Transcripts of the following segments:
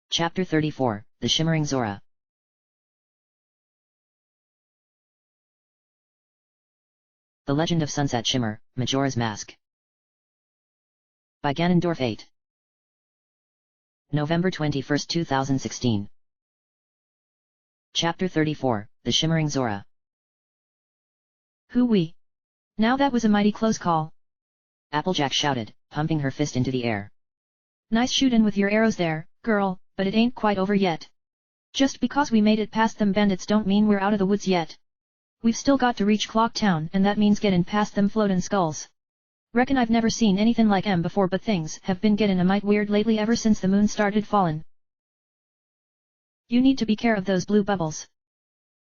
Chapter 34, The Shimmering Zora. The Legend of Sunset Shimmer, Majora's Mask. By Ganondorf 8. November 21, 2016. Chapter 34, The Shimmering Zora. Hoo-wee! Now that was a mighty close call. Applejack shouted, pumping her fist into the air. Nice shootin' with your arrows there, girl, but it ain't quite over yet. Just because we made it past them bandits don't mean we're out of the woods yet. We've still got to reach Clock Town and that means gettin' past them floatin' skulls. Reckon I've never seen anything like 'em before but things have been gettin' a mite weird lately ever since the moon started fallin'. You need to be care of those blue bubbles,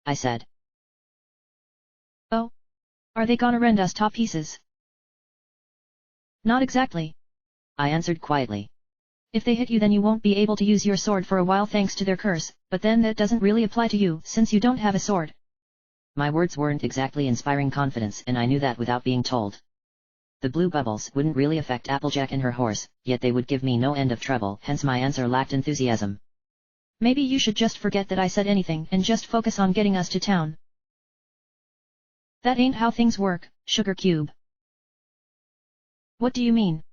I said. Oh? Are they gonna rend us to pieces? Not exactly, I answered quietly. If they hit you then you won't be able to use your sword for a while thanks to their curse, but then that doesn't really apply to you since you don't have a sword. My words weren't exactly inspiring confidence and I knew that without being told. The blue bubbles wouldn't really affect Applejack and her horse, yet they would give me no end of trouble, hence my answer lacked enthusiasm. Maybe you should just forget that I said anything and just focus on getting us to town. That ain't how things work, Sugar Cube. What do you mean?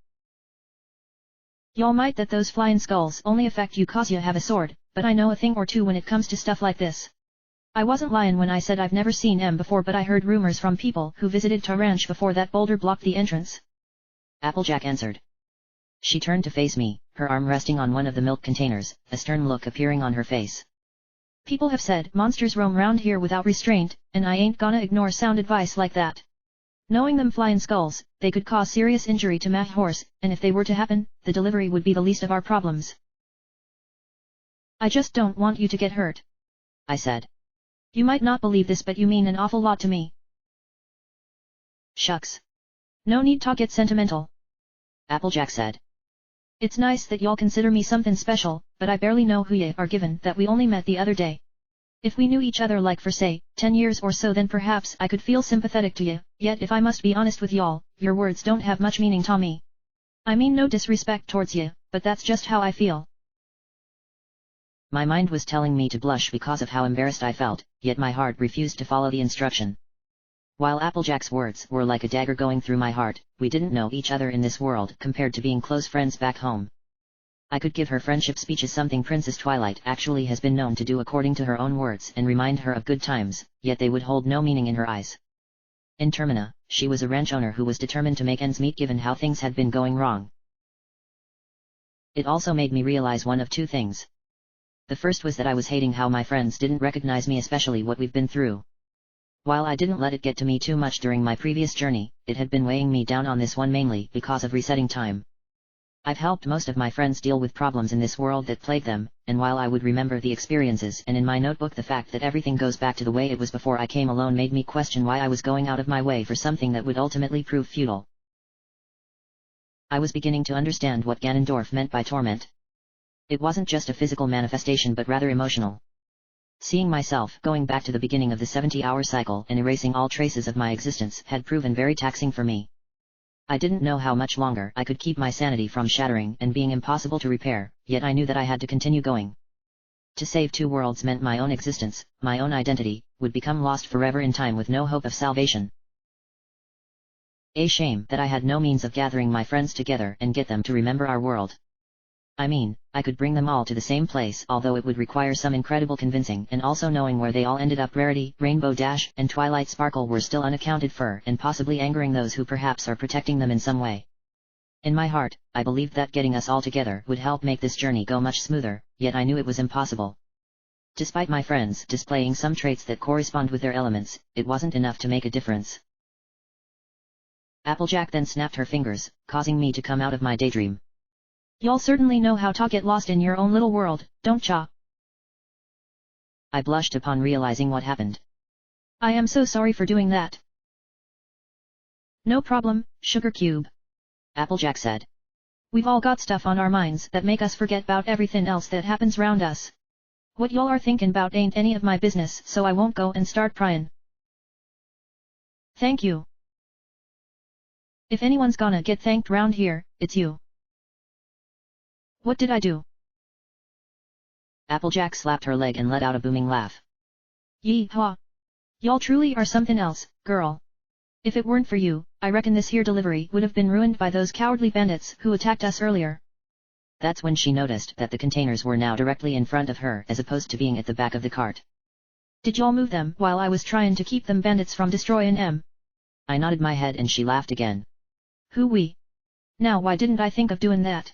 Y'all might that those flying skulls only affect you cause you have a sword, but I know a thing or two when it comes to stuff like this. I wasn't lying when I said I've never seen 'em before but I heard rumors from people who visited Ta Ranch before that boulder blocked the entrance. Applejack answered. She turned to face me, her arm resting on one of the milk containers, a stern look appearing on her face. People have said monsters roam round here without restraint, and I ain't gonna ignore sound advice like that. Knowing them flying skulls, they could cause serious injury to my horse, and if they were to happen, the delivery would be the least of our problems. I just don't want you to get hurt, I said. You might not believe this but you mean an awful lot to me. Shucks. No need to get sentimental, Applejack said. It's nice that y'all consider me something special, but I barely know who ye are given that we only met the other day. If we knew each other like for say, 10 years or so then perhaps I could feel sympathetic to ye, yet if I must be honest with y'all, your words don't have much meaning to me. I mean no disrespect towards ye, but that's just how I feel. My mind was telling me to blush because of how embarrassed I felt, yet my heart refused to follow the instruction. While Applejack's words were like a dagger going through my heart, we didn't know each other in this world compared to being close friends back home. I could give her friendship speeches something Princess Twilight actually has been known to do according to her own words and remind her of good times, yet they would hold no meaning in her eyes. In Termina, she was a ranch owner who was determined to make ends meet given how things had been going wrong. It also made me realize one of two things. The first was that I was hating how my friends didn't recognize me, especially what we've been through. While I didn't let it get to me too much during my previous journey, it had been weighing me down on this one mainly because of resetting time. I've helped most of my friends deal with problems in this world that plague them, and while I would remember the experiences and in my notebook the fact that everything goes back to the way it was before I came alone made me question why I was going out of my way for something that would ultimately prove futile. I was beginning to understand what Ganondorf meant by torment. It wasn't just a physical manifestation but rather emotional. Seeing myself going back to the beginning of the 70-hour cycle and erasing all traces of my existence had proven very taxing for me. I didn't know how much longer I could keep my sanity from shattering and being impossible to repair, yet I knew that I had to continue going. To save two worlds meant my own existence, my own identity, would become lost forever in time with no hope of salvation. A shame that I had no means of gathering my friends together and get them to remember our world. I mean, I could bring them all to the same place although it would require some incredible convincing and also knowing where they all ended up. Rarity, Rainbow Dash, and Twilight Sparkle were still unaccounted for and possibly angering those who perhaps are protecting them in some way. In my heart, I believed that getting us all together would help make this journey go much smoother, yet I knew it was impossible. Despite my friends displaying some traits that correspond with their elements, it wasn't enough to make a difference. Applejack then snapped her fingers, causing me to come out of my daydream. Y'all certainly know how to get lost in your own little world, don't ya? I blushed upon realizing what happened. I am so sorry for doing that. No problem, Sugar Cube, Applejack said. We've all got stuff on our minds that make us forget about everything else that happens round us. What y'all are thinking about ain't any of my business, so I won't go and start prying. Thank you. If anyone's gonna get thanked round here, it's you. What did I do? Applejack slapped her leg and let out a booming laugh. Yee-haw! Y'all truly are something else, girl. If it weren't for you, I reckon this here delivery would have been ruined by those cowardly bandits who attacked us earlier. That's when she noticed that the containers were now directly in front of her as opposed to being at the back of the cart. Did y'all move them while I was trying to keep them bandits from destroying 'em? I nodded my head and she laughed again. Hoo-wee. Now why didn't I think of doing that?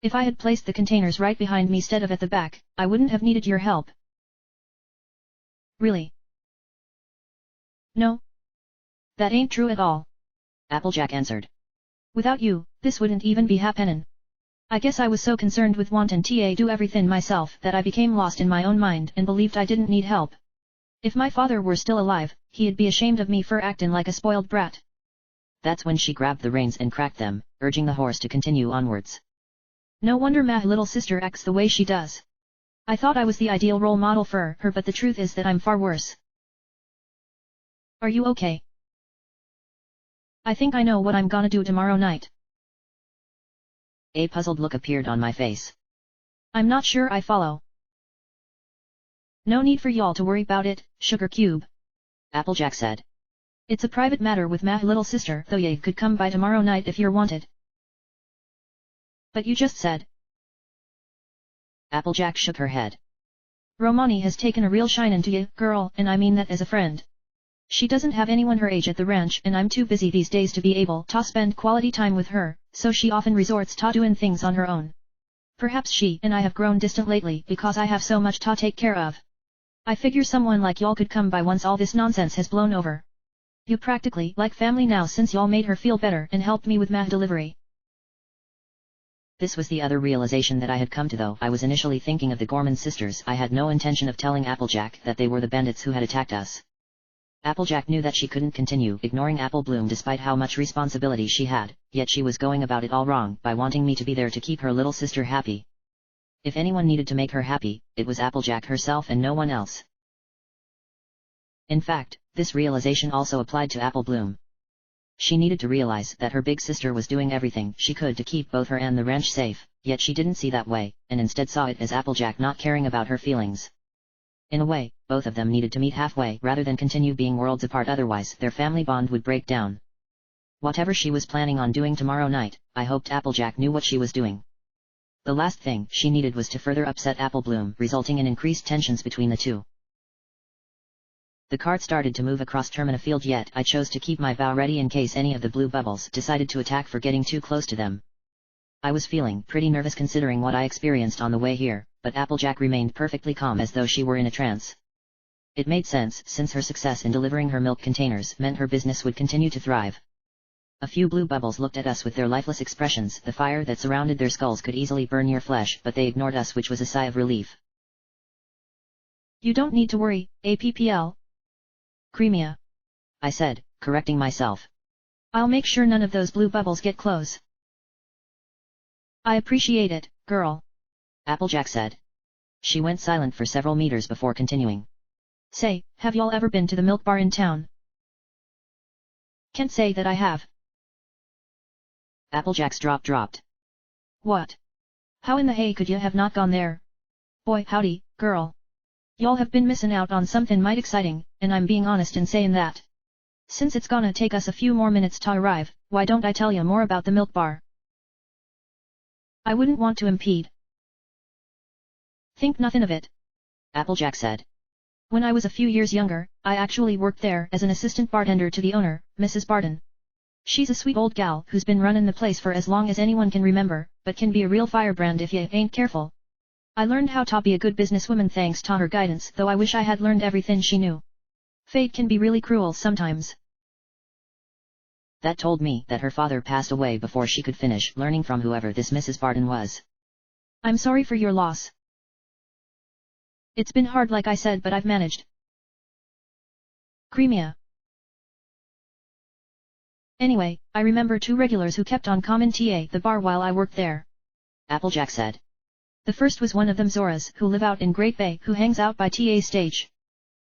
If I had placed the containers right behind me instead of at the back, I wouldn't have needed your help. Really? No. That ain't true at all. Applejack answered. Without you, this wouldn't even be happenin'. I guess I was so concerned with wantin' to do everything myself that I became lost in my own mind and believed I didn't need help. If my father were still alive, he'd be ashamed of me for actin' like a spoiled brat. That's when she grabbed the reins and cracked them, urging the horse to continue onwards. No wonder my little sister acts the way she does. I thought I was the ideal role model for her, but the truth is that I'm far worse. Are you okay? I think I know what I'm gonna do tomorrow night. A puzzled look appeared on my face. I'm not sure I follow. No need for y'all to worry about it, Sugar Cube. Applejack said. It's a private matter with my little sister, though ye could come by tomorrow night if you're wanted. But you just said. Applejack shook her head. Romani has taken a real shine into you, girl, and I mean that as a friend. She doesn't have anyone her age at the ranch and I'm too busy these days to be able to spend quality time with her, so she often resorts to doing things on her own. Perhaps she and I have grown distant lately because I have so much to take care of. I figure someone like y'all could come by once all this nonsense has blown over. You practically like family now since y'all made her feel better and helped me with my delivery. This was the other realization that I had come to though I was initially thinking of the Gorman sisters. I had no intention of telling Applejack that they were the bandits who had attacked us. Applejack knew that she couldn't continue ignoring Apple Bloom despite how much responsibility she had, yet she was going about it all wrong by wanting me to be there to keep her little sister happy. If anyone needed to make her happy, it was Applejack herself and no one else. In fact, this realization also applied to Apple Bloom. She needed to realize that her big sister was doing everything she could to keep both her and the ranch safe, yet she didn't see that way, and instead saw it as Applejack not caring about her feelings. In a way, both of them needed to meet halfway rather than continue being worlds apart, otherwise their family bond would break down. Whatever she was planning on doing tomorrow night, I hoped Applejack knew what she was doing. The last thing she needed was to further upset Apple Bloom, resulting in increased tensions between the two. The cart started to move across Termina Field, yet I chose to keep my bow ready in case any of the blue bubbles decided to attack for getting too close to them. I was feeling pretty nervous considering what I experienced on the way here, but Applejack remained perfectly calm as though she were in a trance. It made sense since her success in delivering her milk containers meant her business would continue to thrive. A few blue bubbles looked at us with their lifeless expressions. The fire that surrounded their skulls could easily burn your flesh, but they ignored us, which was a sigh of relief. You don't need to worry, APPL. Creamia. I said, correcting myself. I'll make sure none of those blue bubbles get close. I appreciate it, girl. Applejack said. She went silent for several meters before continuing. Say, have y'all ever been to the milk bar in town? Can't say that I have. Applejack's jaw dropped. What? How in the hay could you have not gone there? Boy howdy, girl. Y'all have been missing out on something might exciting, and I'm being honest in saying that. Since it's gonna take us a few more minutes to arrive, why don't I tell you more about the milk bar? I wouldn't want to impede. Think nothing of it. Applejack said. When I was a few years younger, I actually worked there as an assistant bartender to the owner, Mrs. Barton. She's a sweet old gal who's been running the place for as long as anyone can remember, but can be a real firebrand if you ain't careful. I learned how to be a good businesswoman thanks to her guidance, though I wish I had learned everything she knew. Fate can be really cruel sometimes. That told me that her father passed away before she could finish learning from whoever this Mrs. Barton was. I'm sorry for your loss. It's been hard like I said, but I've managed. Creamia. Anyway, I remember two regulars who kept on coming to the bar while I worked there. Applejack said. The first was one of them Zoras who live out in Great Bay who hangs out by TA's stage.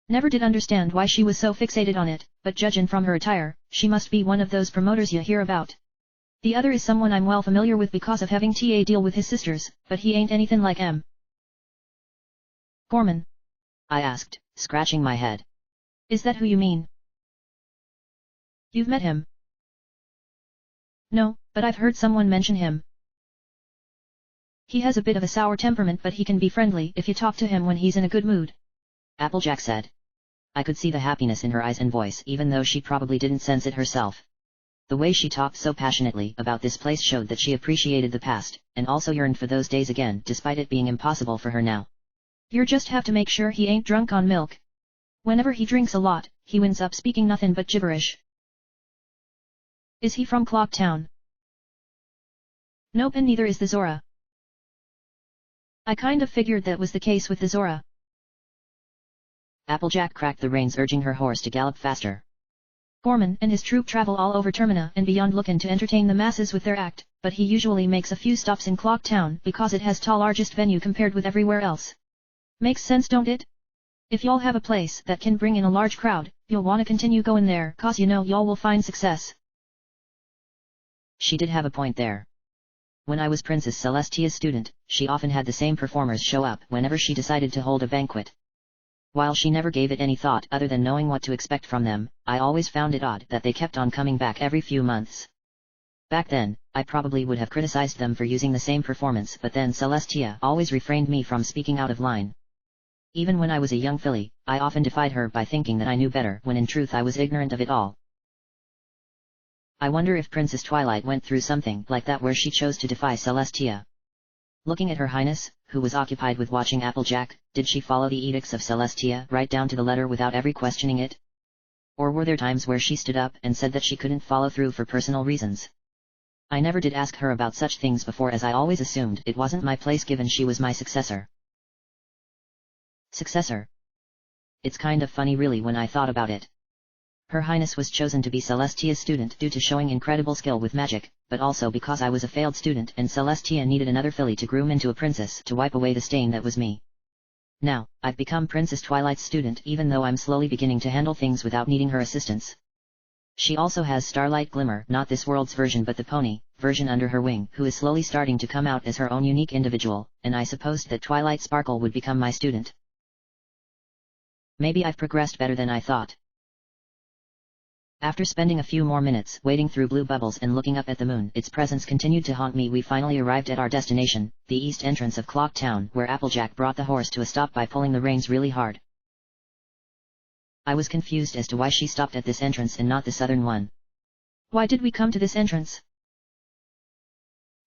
Never did understand why she was so fixated on it, but judging from her attire, she must be one of those promoters you hear about. The other is someone I'm well familiar with because of having TA deal with his sisters, but he ain't anything like M. Foreman? I asked, scratching my head. Is that who you mean? You've met him? No, but I've heard someone mention him. He has a bit of a sour temperament, but he can be friendly if you talk to him when he's in a good mood. Applejack said. I could see the happiness in her eyes and voice, even though she probably didn't sense it herself. The way she talked so passionately about this place showed that she appreciated the past, and also yearned for those days again, despite it being impossible for her now. You just have to make sure he ain't drunk on milk. Whenever he drinks a lot, he winds up speaking nothing but gibberish. Is he from Clock Town? Nope, and neither is the Zora. I kind of figured that was the case with the Zora. Applejack cracked the reins, urging her horse to gallop faster. Foreman and his troop travel all over Termina and beyond looking to entertain the masses with their act, but he usually makes a few stops in Clock Town because it has the largest venue compared with everywhere else. Makes sense, don't it? If y'all have a place that can bring in a large crowd, you'll want to continue going there, cause you know y'all will find success. She did have a point there. When I was Princess Celestia's student, she often had the same performers show up whenever she decided to hold a banquet. While she never gave it any thought other than knowing what to expect from them, I always found it odd that they kept on coming back every few months. Back then, I probably would have criticized them for using the same performance, but then Celestia always refrained me from speaking out of line. Even when I was a young filly, I often defied her by thinking that I knew better when in truth I was ignorant of it all. I wonder if Princess Twilight went through something like that where she chose to defy Celestia. Looking at Her Highness, who was occupied with watching Applejack, did she follow the edicts of Celestia right down to the letter without ever questioning it? Or were there times where she stood up and said that she couldn't follow through for personal reasons? I never did ask her about such things before, as I always assumed it wasn't my place given she was my successor. Successor? It's kind of funny really when I thought about it. Her Highness was chosen to be Celestia's student due to showing incredible skill with magic, but also because I was a failed student and Celestia needed another filly to groom into a princess to wipe away the stain that was me. Now, I've become Princess Twilight's student even though I'm slowly beginning to handle things without needing her assistance. She also has Starlight Glimmer, not this world's version but the pony version under her wing, who is slowly starting to come out as her own unique individual, and I supposed that Twilight Sparkle would become my student. Maybe I've progressed better than I thought. After spending a few more minutes wading through blue bubbles and looking up at the moon, its presence continued to haunt me. We finally arrived at our destination, the east entrance of Clock Town, where Applejack brought the horse to a stop by pulling the reins really hard. I was confused as to why she stopped at this entrance and not the southern one. Why did we come to this entrance?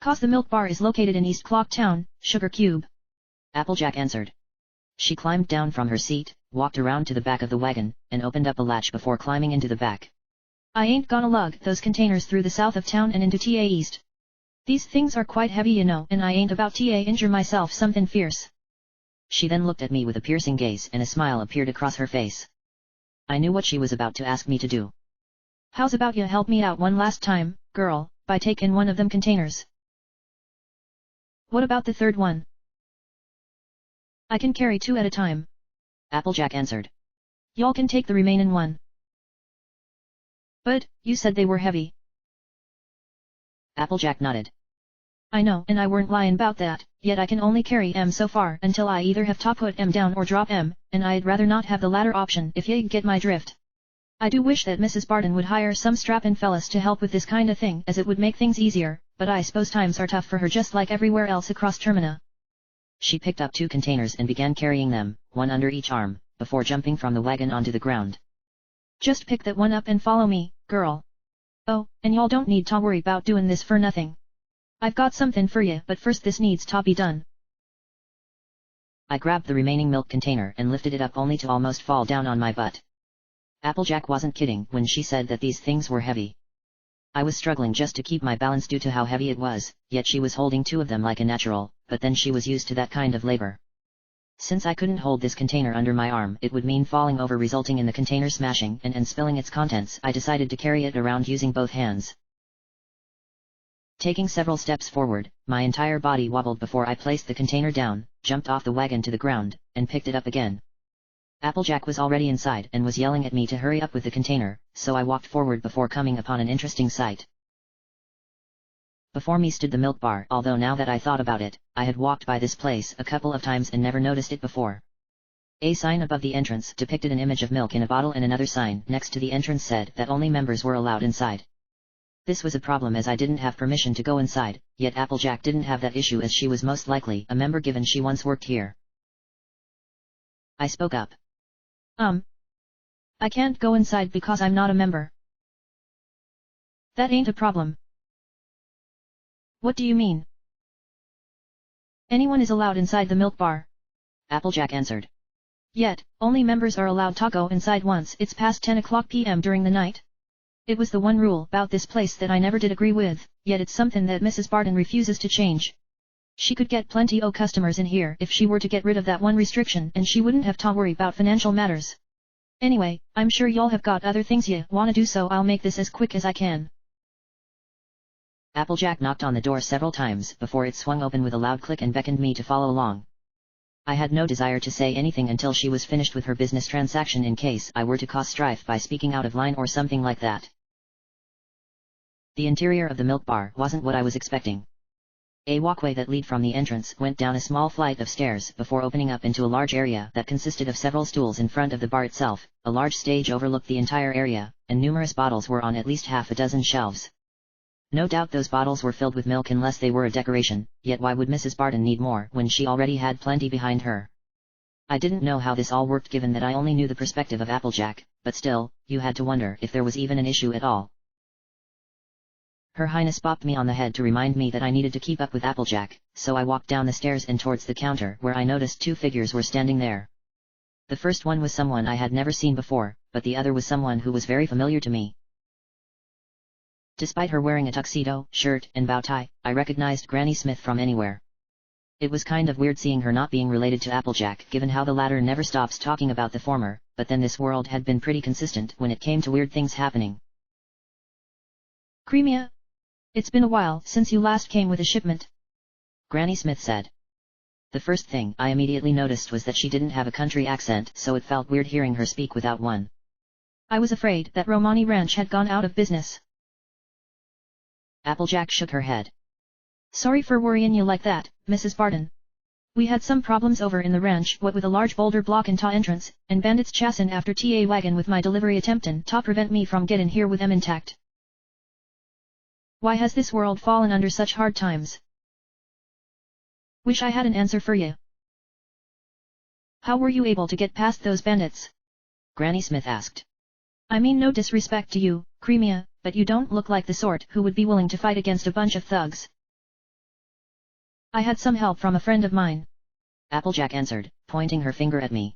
Cause the milk bar is located in East Clock Town, Sugar Cube. Applejack answered. She climbed down from her seat, walked around to the back of the wagon, and opened up a latch before climbing into the back. I ain't gonna lug those containers through the south of town and into TA East. These things are quite heavy, you know, and I ain't about to injure myself something fierce. She then looked at me with a piercing gaze and a smile appeared across her face. I knew what she was about to ask me to do. How's about you help me out one last time, girl, by taking one of them containers? What about the third one? I can carry 2 at a time. Applejack answered. Y'all can take the remaining one. But, you said they were heavy. Applejack nodded. I know, and I weren't lying about that, yet I can only carry 'em so far until I either have to put 'em down or drop 'em, and I'd rather not have the latter option if you get my drift. I do wish that Mrs. Barton would hire some strappin' fellas to help with this kinda thing, as it would make things easier, but I suppose times are tough for her just like everywhere else across Termina. She picked up 2 containers and began carrying them, one under each arm, before jumping from the wagon onto the ground. Just pick that one up and follow me, girl. Oh, and y'all don't need to worry about doing this for nothing. I've got something for you, but first this needs to be done. I grabbed the remaining milk container and lifted it up only to almost fall down on my butt. Applejack wasn't kidding when she said that these things were heavy. I was struggling just to keep my balance due to how heavy it was, yet she was holding 2 of them like a natural, but then she was used to that kind of labor. Since I couldn't hold this container under my arm, it would mean falling over, resulting in the container smashing and spilling its contents. I decided to carry it around using both hands. Taking several steps forward, my entire body wobbled before I placed the container down, jumped off the wagon to the ground, and picked it up again. Applejack was already inside and was yelling at me to hurry up with the container, so I walked forward before coming upon an interesting sight. Before me stood the milk bar, although now that I thought about it, I had walked by this place a couple of times and never noticed it before. A sign above the entrance depicted an image of milk in a bottle and another sign next to the entrance said that only members were allowed inside. This was a problem as I didn't have permission to go inside, yet Applejack didn't have that issue as she was most likely a member given she once worked here. I spoke up. I can't go inside because I'm not a member. That ain't a problem. What do you mean? Anyone is allowed inside the milk bar. Applejack answered. Yet, only members are allowed to go inside once it's past 10 o'clock p.m. during the night. It was the one rule about this place that I never did agree with, yet it's something that Mrs. Barton refuses to change. She could get plenty of customers in here if she were to get rid of that one restriction and she wouldn't have to worry about financial matters. Anyway, I'm sure y'all have got other things you wanna do, so I'll make this as quick as I can. Applejack knocked on the door several times before it swung open with a loud click and beckoned me to follow along. I had no desire to say anything until she was finished with her business transaction in case I were to cause strife by speaking out of line or something like that. The interior of the milk bar wasn't what I was expecting. A walkway that led from the entrance went down a small flight of stairs before opening up into a large area that consisted of several stools in front of the bar itself. A large stage overlooked the entire area, and numerous bottles were on at least half a dozen shelves. No doubt those bottles were filled with milk unless they were a decoration, yet why would Mrs. Barton need more when she already had plenty behind her? I didn't know how this all worked given that I only knew the perspective of Applejack, but still, you had to wonder if there was even an issue at all. Her Highness bopped me on the head to remind me that I needed to keep up with Applejack, so I walked down the stairs and towards the counter where I noticed two figures were standing there. The first one was someone I had never seen before, but the other was someone who was very familiar to me. Despite her wearing a tuxedo, shirt, and bow tie, I recognized Granny Smith from anywhere. It was kind of weird seeing her not being related to Applejack given how the latter never stops talking about the former, but then this world had been pretty consistent when it came to weird things happening. Creamia? It's been a while since you last came with a shipment. Granny Smith said. The first thing I immediately noticed was that she didn't have a country accent, so it felt weird hearing her speak without one. I was afraid that Romani Ranch had gone out of business. Applejack shook her head. Sorry for worrying you like that, Mrs. Barton. We had some problems over in the ranch, what with a large boulder block in ta entrance, and bandits chassin' after ta wagon with my delivery attemptin' ta prevent me from gettin' here with them intact. Why has this world fallen under such hard times? Wish I had an answer for you. How were you able to get past those bandits? Granny Smith asked. I mean no disrespect to you, Creamia, but you don't look like the sort who would be willing to fight against a bunch of thugs. I had some help from a friend of mine. Applejack answered, pointing her finger at me.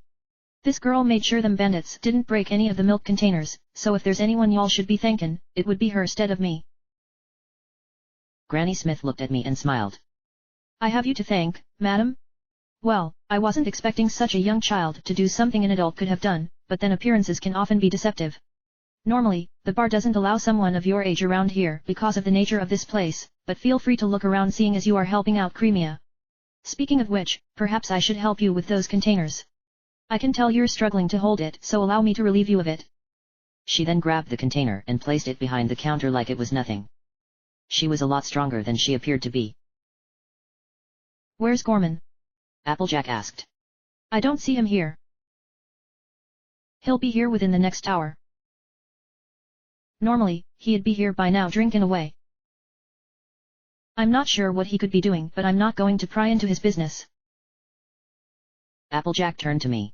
This girl made sure them bandits didn't break any of the milk containers, so if there's anyone y'all should be thankin', it would be her stead of me. Granny Smith looked at me and smiled. I have you to thank, madam? Well, I wasn't expecting such a young child to do something an adult could have done, but then appearances can often be deceptive. Normally, the bar doesn't allow someone of your age around here because of the nature of this place, but feel free to look around seeing as you are helping out Creamia. Speaking of which, perhaps I should help you with those containers. I can tell you're struggling to hold it, so allow me to relieve you of it. She then grabbed the container and placed it behind the counter like it was nothing. She was a lot stronger than she appeared to be. Where's Gorman? Applejack asked. I don't see him here. He'll be here within the next hour. Normally, he'd be here by now drinking away. I'm not sure what he could be doing, but I'm not going to pry into his business. Applejack turned to me.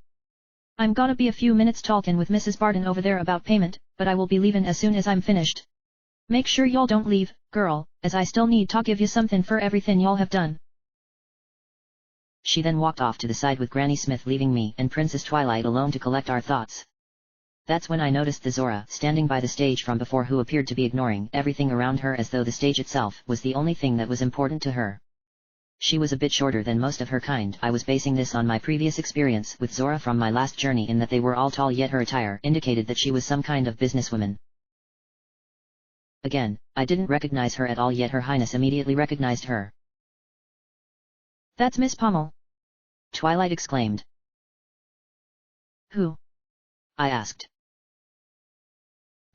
I'm gonna be a few minutes talkin' with Mrs. Barton over there about payment, but I will be leavin' as soon as I'm finished. Make sure y'all don't leave, girl, as I still need to give you something for everything y'all have done. She then walked off to the side with Granny Smith, leaving me and Princess Twilight alone to collect our thoughts. That's when I noticed the Zora standing by the stage from before, who appeared to be ignoring everything around her as though the stage itself was the only thing that was important to her. She was a bit shorter than most of her kind. I was basing this on my previous experience with Zora from my last journey, in that they were all tall, yet her attire indicated that she was some kind of businesswoman. Again, I didn't recognize her at all, yet Her Highness immediately recognized her. That's Miss Pommel! Twilight exclaimed. Who? I asked.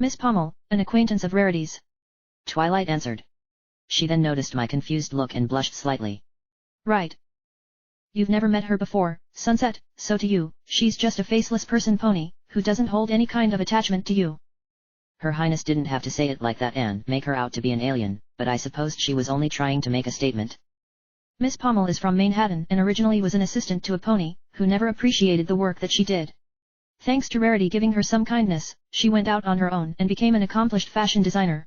Miss Pommel, an acquaintance of Rarity's. Twilight answered. She then noticed my confused look and blushed slightly. Right. you've never met her before, Sunset, so to you, she's just a faceless person pony, who doesn't hold any kind of attachment to you. Her Highness didn't have to say it like that and make her out to be an alien, but I supposed she was only trying to make a statement. Miss Pommel is from Manhattan and originally was an assistant to a pony, who never appreciated the work that she did. Thanks to Rarity giving her some kindness, she went out on her own and became an accomplished fashion designer.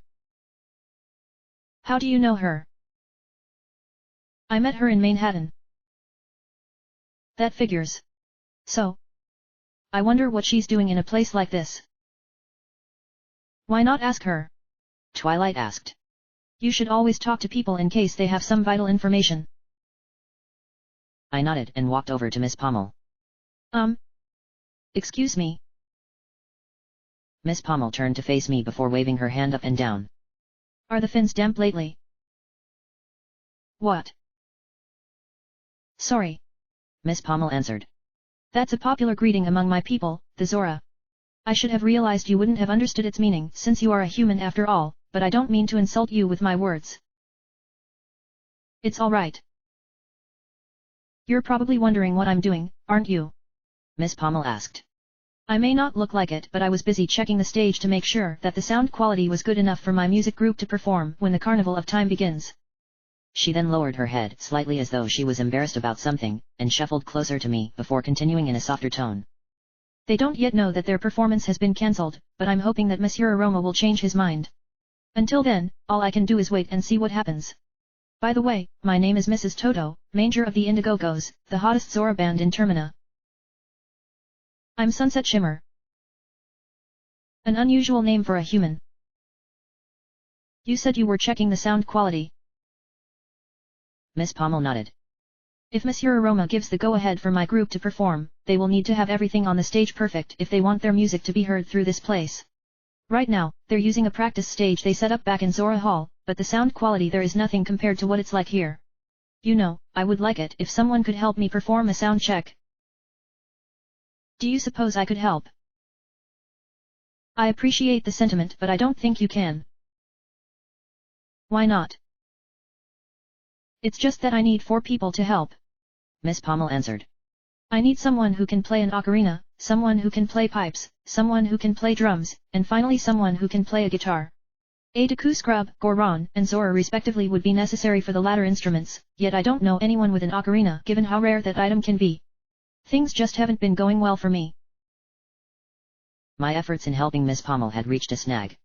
How do you know her? I met her in Manhattan. That figures. So, I wonder what she's doing in a place like this. Why not ask her? Twilight asked. You should always talk to people in case they have some vital information. I nodded and walked over to Miss Pommel. Excuse me. Miss Pommel turned to face me before waving her hand up and down. Are the fins damp lately? What? Sorry. Miss Pommel answered. That's a popular greeting among my people, the Zora. I should have realized you wouldn't have understood its meaning since you are a human after all, but I don't mean to insult you with my words. It's all right. You're probably wondering what I'm doing, aren't you? Miss Pommel asked. I may not look like it, but I was busy checking the stage to make sure that the sound quality was good enough for my music group to perform when the Carnival of Time begins. She then lowered her head slightly as though she was embarrassed about something, and shuffled closer to me before continuing in a softer tone. They don't yet know that their performance has been cancelled, but I'm hoping that Monsieur Aroma will change his mind. Until then, all I can do is wait and see what happens. By the way, my name is Mrs. Toto, Manger of the Indigogos, the hottest Zora band in Termina. I'm Sunset Shimmer. An unusual name for a human. You said you were checking the sound quality. Miss Pommel nodded. If Monsieur Aroma gives the go-ahead for my group to perform, they will need to have everything on the stage perfect if they want their music to be heard through this place. Right now, they're using a practice stage they set up back in Zora Hall, but the sound quality there is nothing compared to what it's like here. You know, I would like it if someone could help me perform a sound check. Do you suppose I could help? I appreciate the sentiment, but I don't think you can. Why not? It's just that I need 4 people to help. Miss Pommel answered. I need someone who can play an ocarina, someone who can play pipes, someone who can play drums, and finally someone who can play a guitar. Deku Scrub, Goron, and Zora respectively would be necessary for the latter instruments, yet I don't know anyone with an ocarina given how rare that item can be. Things just haven't been going well for me. My efforts in helping Miss Pommel had reached a snag.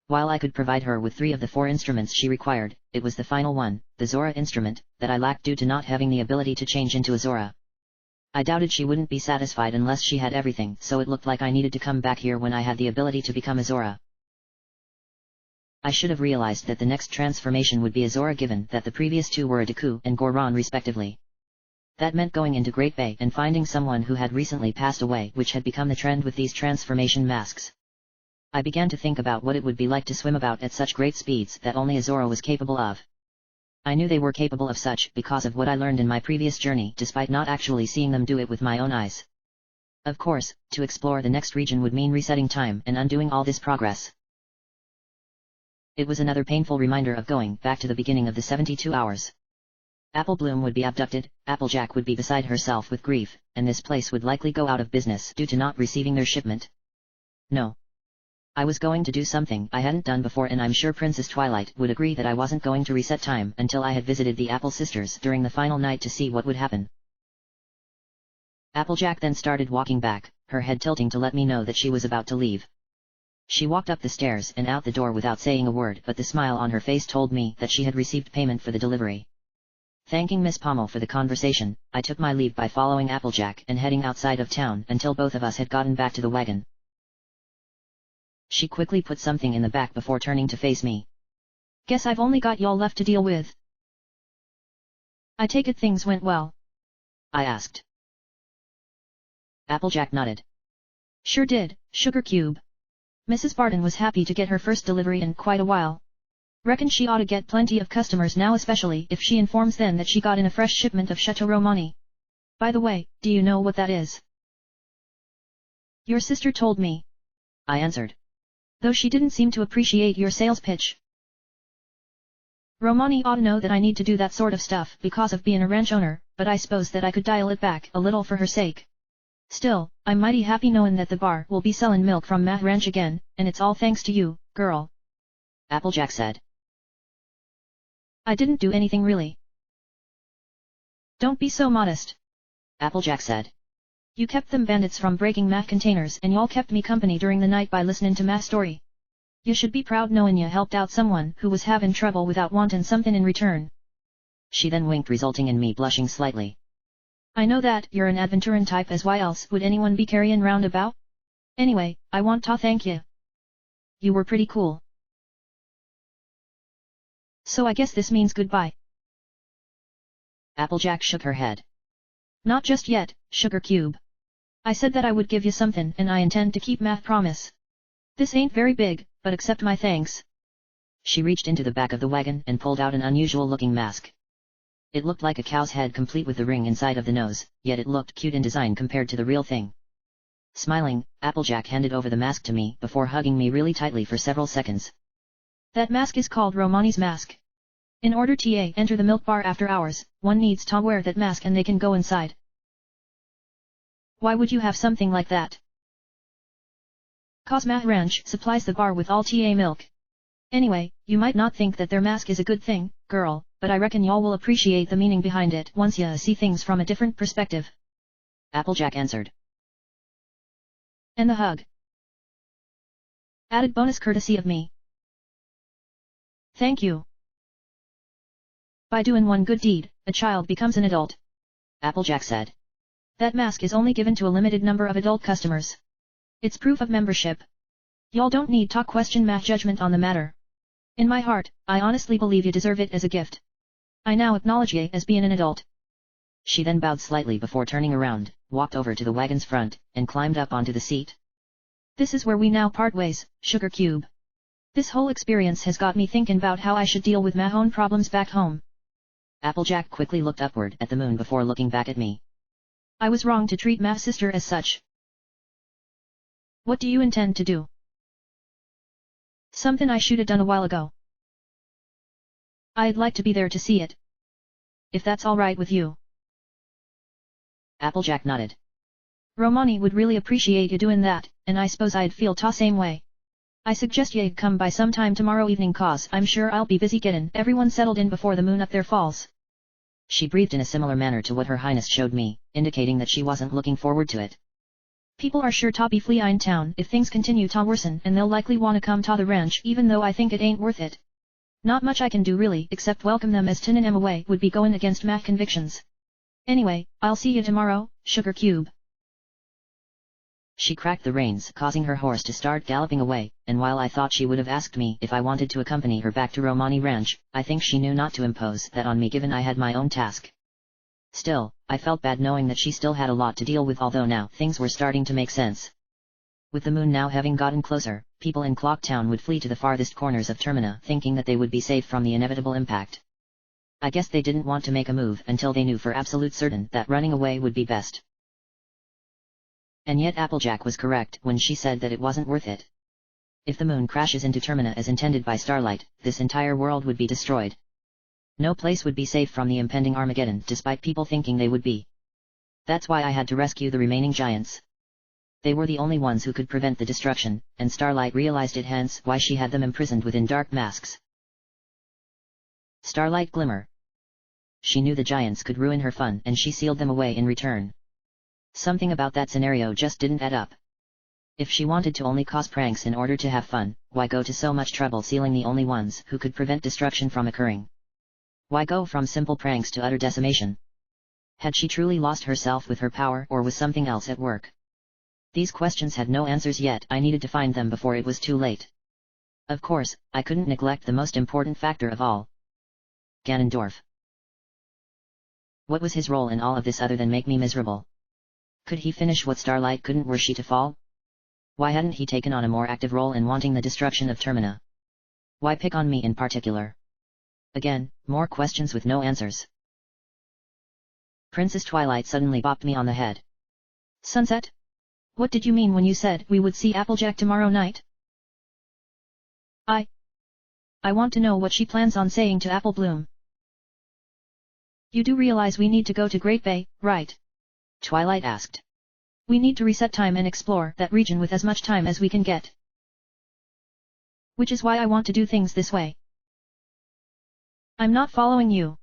While I could provide her with 3 of the 4 instruments she required, it was the final one, the Zora instrument, that I lacked due to not having the ability to change into a Zora. I doubted she wouldn't be satisfied unless she had everything, so it looked like I needed to come back here when I had the ability to become a Zora. I should have realized that the next transformation would be a Zora given that the previous 2 were a Deku and Goron respectively. That meant going into Great Bay and finding someone who had recently passed away, which had become the trend with these transformation masks. I began to think about what it would be like to swim about at such great speeds that only a Zora was capable of. I knew they were capable of such because of what I learned in my previous journey despite not actually seeing them do it with my own eyes. Of course, to explore the next region would mean resetting time and undoing all this progress. It was another painful reminder of going back to the beginning of the 72 hours. Apple Bloom would be abducted, Applejack would be beside herself with grief, and this place would likely go out of business due to not receiving their shipment. No. I was going to do something I hadn't done before, and I'm sure Princess Twilight would agree that I wasn't going to reset time until I had visited the Apple Sisters during the final night to see what would happen. Applejack then started walking back, her head tilting to let me know that she was about to leave. She walked up the stairs and out the door without saying a word, but the smile on her face told me that she had received payment for the delivery. Thanking Miss Pommel for the conversation, I took my leave by following Applejack and heading outside of town until both of us had gotten back to the wagon. She quickly put something in the back before turning to face me. Guess I've only got y'all left to deal with. I take it things went well? I asked. Applejack nodded. Sure did, Sugar Cube. Mrs. Barton was happy to get her first delivery in quite a while. Reckon she ought to get plenty of customers now, especially if she informs them that she got in a fresh shipment of Chateau Romani. By the way, do you know what that is? Your sister told me. I answered. Though she didn't seem to appreciate your sales pitch. Romani ought to know that I need to do that sort of stuff because of being a ranch owner, but I suppose that I could dial it back a little for her sake. Still, I'm mighty happy knowin' that the bar will be sellin' milk from Matt Ranch again, and it's all thanks to you, girl. Applejack said. I didn't do anything really. Don't be so modest. Applejack said. You kept them bandits from breaking Matt containers and y'all kept me company during the night by listening to Matt's story. You should be proud knowin' you helped out someone who was having trouble without wantin' something in return. She then winked, resulting in me blushing slightly. I know that you're an adventurin' type, as why else would anyone be carryin' round about? Anyway, I want to thank you. You were pretty cool. So I guess this means goodbye. Applejack shook her head. Not just yet, Sugar Cube. I said that I would give you something and I intend to keep my promise. This ain't very big, but accept my thanks. She reached into the back of the wagon and pulled out an unusual looking mask. It looked like a cow's head complete with the ring inside of the nose, yet it looked cute in design compared to the real thing. Smiling, Applejack handed over the mask to me before hugging me really tightly for several seconds. That mask is called Romani's mask. In order to enter the milk bar after hours, one needs to wear that mask and they can go inside. Why would you have something like that? 'Cause Matt Ranch supplies the bar with all TA milk. Anyway, you might not think that their mask is a good thing, girl, but I reckon y'all will appreciate the meaning behind it once ya see things from a different perspective. Applejack answered. And the hug. Added bonus courtesy of me. Thank you. By doing one good deed, a child becomes an adult. Applejack said. That mask is only given to a limited number of adult customers. It's proof of membership. Y'all don't need to question my judgment on the matter. In my heart, I honestly believe you deserve it as a gift. I now acknowledge ye as being an adult. She then bowed slightly before turning around, walked over to the wagon's front, and climbed up onto the seat. This is where we now part ways, Sugar Cube. This whole experience has got me thinking about how I should deal with my own problems back home. Applejack quickly looked upward at the moon before looking back at me. I was wrong to treat my sister as such. What do you intend to do? Something I should have done a while ago. I'd like to be there to see it. If that's all right with you. Applejack nodded. Romani would really appreciate you doing that, and I suppose I'd feel the same way. I suggest you come by sometime tomorrow evening, 'cause I'm sure I'll be busy getting everyone settled in before the moon up there falls. She breathed in a similar manner to what Her Highness showed me, indicating that she wasn't looking forward to it. People are sure to be fleeing town if things continue to worsen, and they'll likely want to come to the ranch even though I think it ain't worth it. Not much I can do really except welcome them, as 10 and M away would be going against my convictions. Anyway, I'll see you tomorrow, Sugar Cube. She cracked the reins, causing her horse to start galloping away, and while I thought she would have asked me if I wanted to accompany her back to Romani Ranch, I think she knew not to impose that on me given I had my own task. Still, I felt bad knowing that she still had a lot to deal with, although now things were starting to make sense. With the moon now having gotten closer, people in Clock Town would flee to the farthest corners of Termina, thinking that they would be safe from the inevitable impact. I guess they didn't want to make a move until they knew for absolute certain that running away would be best. And yet Applejack was correct when she said that it wasn't worth it. If the moon crashes into Termina as intended by Starlight, this entire world would be destroyed. No place would be safe from the impending Armageddon, despite people thinking they would be. That's why I had to rescue the remaining giants. They were the only ones who could prevent the destruction, and Starlight realized it, hence why she had them imprisoned within dark masks. Starlight Glimmer. She knew the giants could ruin her fun, and she sealed them away in return. Something about that scenario just didn't add up. If she wanted to only cause pranks in order to have fun, why go to so much trouble sealing the only ones who could prevent destruction from occurring? Why go from simple pranks to utter decimation? Had she truly lost herself with her power, or was something else at work? These questions had no answers yet. I needed to find them before it was too late. Of course, I couldn't neglect the most important factor of all. Ganondorf. What was his role in all of this other than make me miserable? Could he finish what Starlight couldn't were she to fall? Why hadn't he taken on a more active role in wanting the destruction of Termina? Why pick on me in particular? Again, more questions with no answers. Princess Twilight suddenly bopped me on the head. Sunset? What did you mean when you said we would see Applejack tomorrow night? I want to know what she plans on saying to Apple Bloom. You do realize we need to go to Great Bay, right? Twilight asked. We need to reset time and explore that region with as much time as we can get. Which is why I want to do things this way. I'm not following you.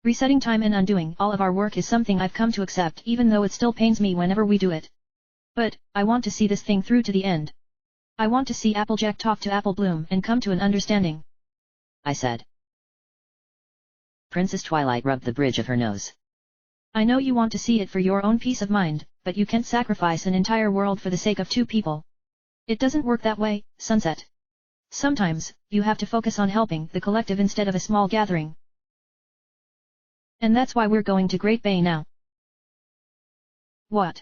Resetting time and undoing all of our work is something I've come to accept even though it still pains me whenever we do it. But, I want to see this thing through to the end. I want to see Applejack talk to Apple Bloom and come to an understanding. I said. Princess Twilight rubbed the bridge of her nose. I know you want to see it for your own peace of mind, but you can't sacrifice an entire world for the sake of two people. It doesn't work that way, Sunset. Sometimes, you have to focus on helping the collective instead of a small gathering. And that's why we're going to Great Bay now. What?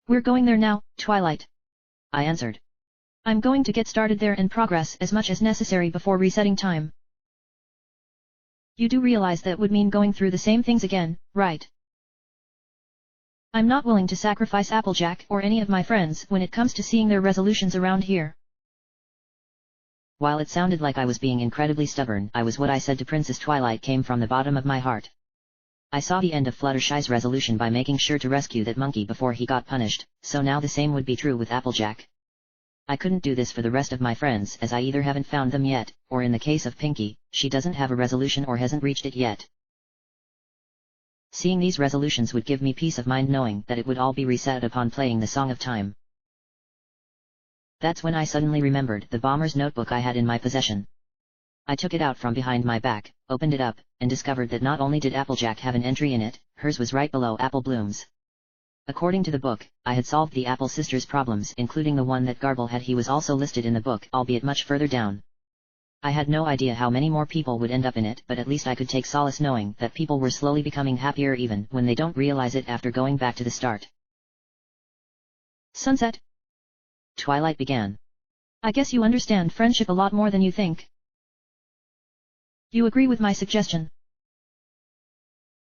We're going there now, Twilight. I answered. I'm going to get started there and progress as much as necessary before resetting time. You do realize that would mean going through the same things again, right? I'm not willing to sacrifice Applejack or any of my friends when it comes to seeing their resolutions around here. While it sounded like I was being incredibly stubborn, what I said to Princess Twilight came from the bottom of my heart. I saw the end of Fluttershy's resolution by making sure to rescue that monkey before he got punished, so now the same would be true with Applejack. I couldn't do this for the rest of my friends as I either haven't found them yet, or in the case of Pinkie, she doesn't have a resolution or hasn't reached it yet. Seeing these resolutions would give me peace of mind knowing that it would all be reset upon playing the Song of Time. That's when I suddenly remembered the bomber's notebook I had in my possession. I took it out from behind my back, opened it up, and discovered that not only did Applejack have an entry in it, hers was right below Apple Bloom's. According to the book, I had solved the Apple sisters' problems including the one that Garble had. He was also listed in the book, albeit much further down. I had no idea how many more people would end up in it, but at least I could take solace knowing that people were slowly becoming happier even when they don't realize it after going back to the start. Sunset? Twilight began. I guess you understand friendship a lot more than you think. You agree with my suggestion.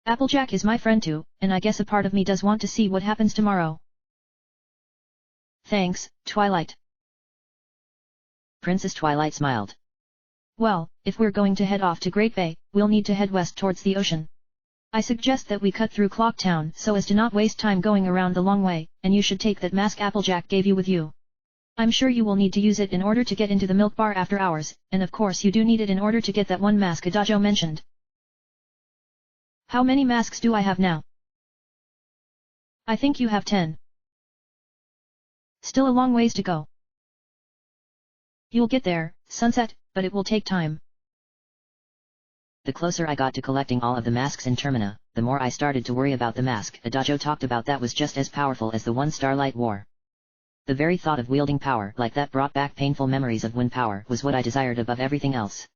Applejack is my friend too, and I guess a part of me does want to see what happens tomorrow. Thanks, Twilight. Princess Twilight smiled. Well, if we're going to head off to Great Bay, we'll need to head west towards the ocean. I suggest that we cut through Clock Town so as to not waste time going around the long way, and you should take that mask Applejack gave you with you. I'm sure you will need to use it in order to get into the milk bar after hours, and of course you do need it in order to get that one mask Adagio mentioned. How many masks do I have now? I think you have 10. Still a long ways to go. You'll get there, Sunset, but it will take time. The closer I got to collecting all of the masks in Termina, the more I started to worry about the mask Adagio talked about that was just as powerful as the one Starlight wore. The very thought of wielding power like that brought back painful memories of when power was what I desired above everything else.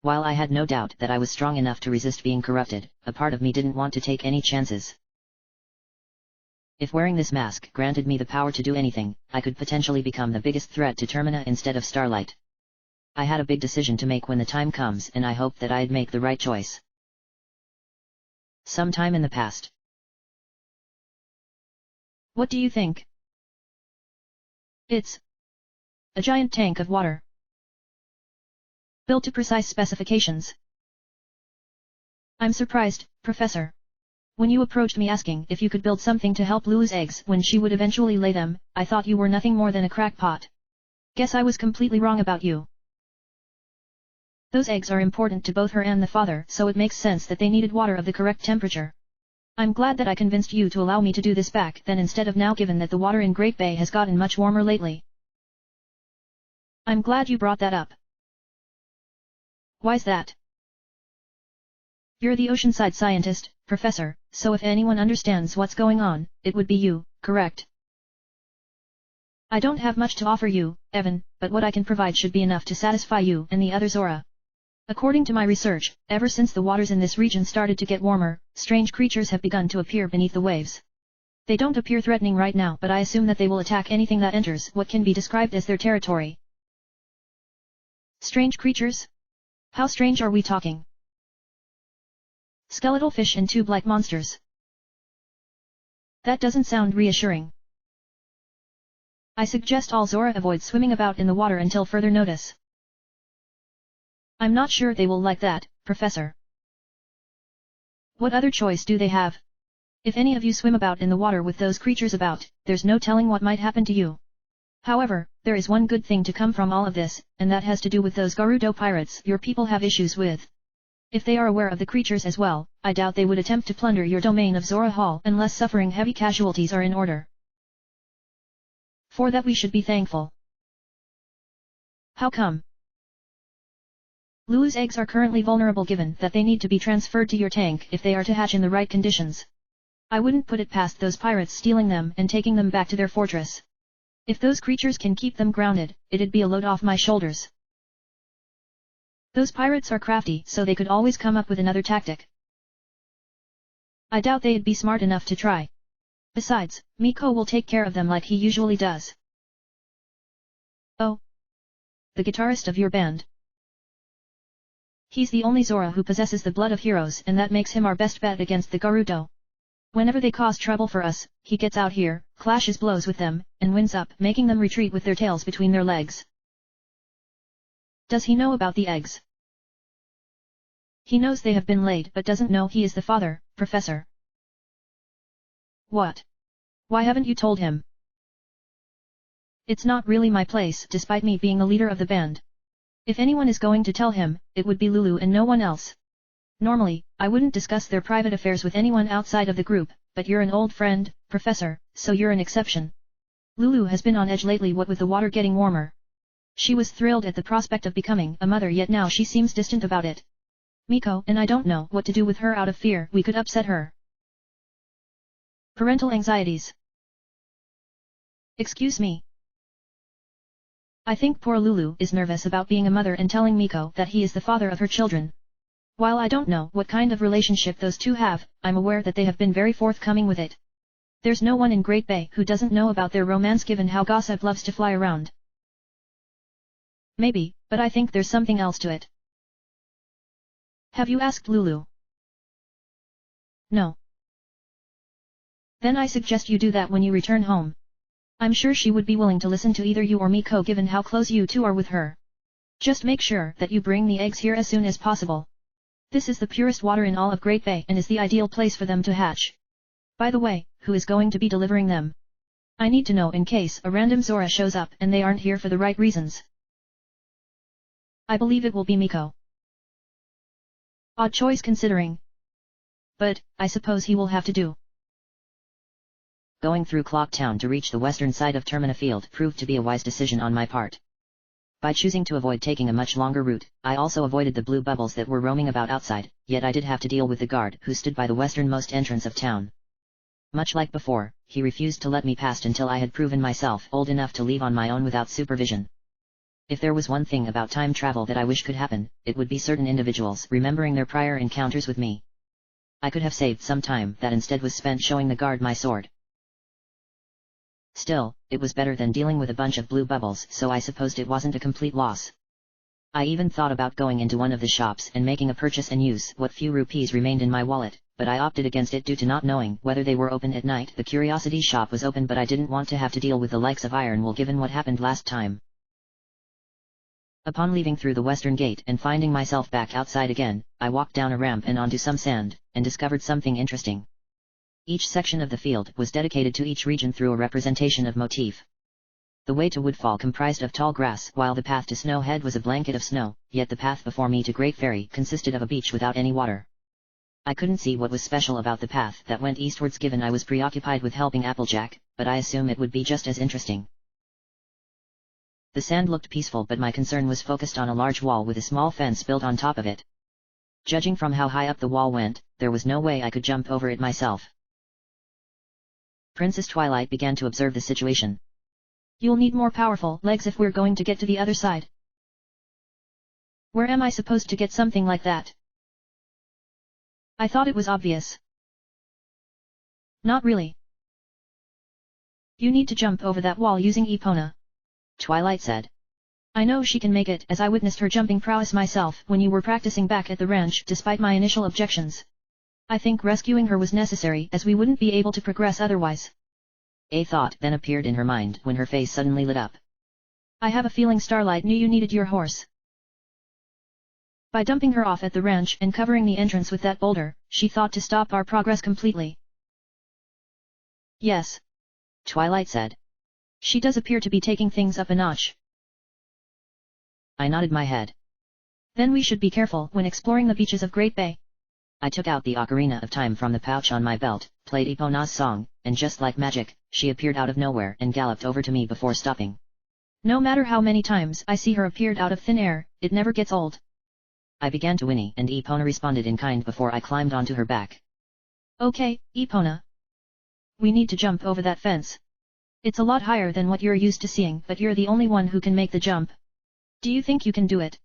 While I had no doubt that I was strong enough to resist being corrupted, a part of me didn't want to take any chances. If wearing this mask granted me the power to do anything, I could potentially become the biggest threat to Termina instead of Starlight. I had a big decision to make when the time comes and I hoped that I'd make the right choice. Sometime in the past. What do you think? It's a giant tank of water. Built to precise specifications. I'm surprised, Professor. When you approached me asking if you could build something to help Lulu's eggs when she would eventually lay them, I thought you were nothing more than a crackpot. Guess I was completely wrong about you. Those eggs are important to both her and the father, so it makes sense that they needed water of the correct temperature. I'm glad that I convinced you to allow me to do this back then instead of now, given that the water in Great Bay has gotten much warmer lately. I'm glad you brought that up. Why's that? You're the oceanside scientist, Professor, so if anyone understands what's going on, it would be you, correct? I don't have much to offer you, Evan, but what I can provide should be enough to satisfy you and the other Zora. According to my research, ever since the waters in this region started to get warmer, strange creatures have begun to appear beneath the waves. They don't appear threatening right now, but I assume that they will attack anything that enters what can be described as their territory. Strange creatures? How strange are we talking? Skeletal fish and tube-like monsters. That doesn't sound reassuring. I suggest all Zora avoid swimming about in the water until further notice. I'm not sure they will like that, Professor. What other choice do they have? If any of you swim about in the water with those creatures about, there's no telling what might happen to you. However, there is one good thing to come from all of this, and that has to do with those Gerudo pirates your people have issues with. If they are aware of the creatures as well, I doubt they would attempt to plunder your domain of Zora Hall unless suffering heavy casualties are in order. For that we should be thankful. How come? Lulu's eggs are currently vulnerable given that they need to be transferred to your tank if they are to hatch in the right conditions. I wouldn't put it past those pirates stealing them and taking them back to their fortress. If those creatures can keep them grounded, it'd be a load off my shoulders. Those pirates are crafty so they could always come up with another tactic. I doubt they'd be smart enough to try. Besides, Miko will take care of them like he usually does. Oh. The guitarist of your band. He's the only Zora who possesses the blood of heroes and that makes him our best bet against the Gerudo. Whenever they cause trouble for us, he gets out here, clashes blows with them, and wins up, making them retreat with their tails between their legs. Does he know about the eggs? He knows they have been laid but doesn't know he is the father, Professor. What? Why haven't you told him? It's not really my place despite me being the leader of the band. If anyone is going to tell him, it would be Lulu and no one else. Normally, I wouldn't discuss their private affairs with anyone outside of the group, but you're an old friend, Professor, so you're an exception. Lulu has been on edge lately what with the water getting warmer. She was thrilled at the prospect of becoming a mother yet now she seems distant about it. Miko and I don't know what to do with her out of fear we could upset her. Parental anxieties. Excuse me. I think poor Lulu is nervous about being a mother and telling Miko that he is the father of her children. While I don't know what kind of relationship those two have, I'm aware that they have been very forthcoming with it. There's no one in Great Bay who doesn't know about their romance given how gossip loves to fly around. Maybe, but I think there's something else to it. Have you asked Lulu? No. Then I suggest you do that when you return home. I'm sure she would be willing to listen to either you or Miko given how close you two are with her. Just make sure that you bring the eggs here as soon as possible. This is the purest water in all of Great Bay and is the ideal place for them to hatch. By the way, who is going to be delivering them? I need to know in case a random Zora shows up and they aren't here for the right reasons. I believe it will be Miko. Odd choice considering. But, I suppose he will have to do. Going through Clock Town to reach the western side of Termina Field proved to be a wise decision on my part. By choosing to avoid taking a much longer route, I also avoided the blue bubbles that were roaming about outside, yet I did have to deal with the guard who stood by the westernmost entrance of town. Much like before, he refused to let me past until I had proven myself old enough to leave on my own without supervision. If there was one thing about time travel that I wish could happen, it would be certain individuals remembering their prior encounters with me. I could have saved some time that instead was spent showing the guard my sword. Still, it was better than dealing with a bunch of blue bubbles, so I supposed it wasn't a complete loss. I even thought about going into one of the shops and making a purchase and use what few rupees remained in my wallet, but I opted against it due to not knowing whether they were open at night. The curiosity shop was open but I didn't want to have to deal with the likes of Ironwool given what happened last time. Upon leaving through the western gate and finding myself back outside again, I walked down a ramp and onto some sand, and discovered something interesting. Each section of the field was dedicated to each region through a representation of motif. The way to Woodfall comprised of tall grass while the path to Snowhead was a blanket of snow, yet the path before me to Great Ferry consisted of a beach without any water. I couldn't see what was special about the path that went eastwards given I was preoccupied with helping Applejack, but I assume it would be just as interesting. The sand looked peaceful but my concern was focused on a large wall with a small fence built on top of it. Judging from how high up the wall went, there was no way I could jump over it myself. Princess Twilight began to observe the situation. You'll need more powerful legs if we're going to get to the other side. Where am I supposed to get something like that? I thought it was obvious. Not really. You need to jump over that wall using Epona. Twilight said. I know she can make it as I witnessed her jumping prowess myself when you were practicing back at the ranch despite my initial objections. I think rescuing her was necessary as we wouldn't be able to progress otherwise. A thought then appeared in her mind when her face suddenly lit up. I have a feeling Starlight knew you needed your horse. By dumping her off at the ranch and covering the entrance with that boulder, she thought to stop our progress completely. Yes. Twilight said. She does appear to be taking things up a notch. I nodded my head. Then we should be careful when exploring the beaches of Great Bay. I took out the Ocarina of Time from the pouch on my belt, played Epona's song, and just like magic, she appeared out of nowhere and galloped over to me before stopping. No matter how many times I see her appeared out of thin air, it never gets old. I began to whinny and Epona responded in kind before I climbed onto her back. Okay, Epona. We need to jump over that fence. It's a lot higher than what you're used to seeing, but you're the only one who can make the jump. Do you think you can do it?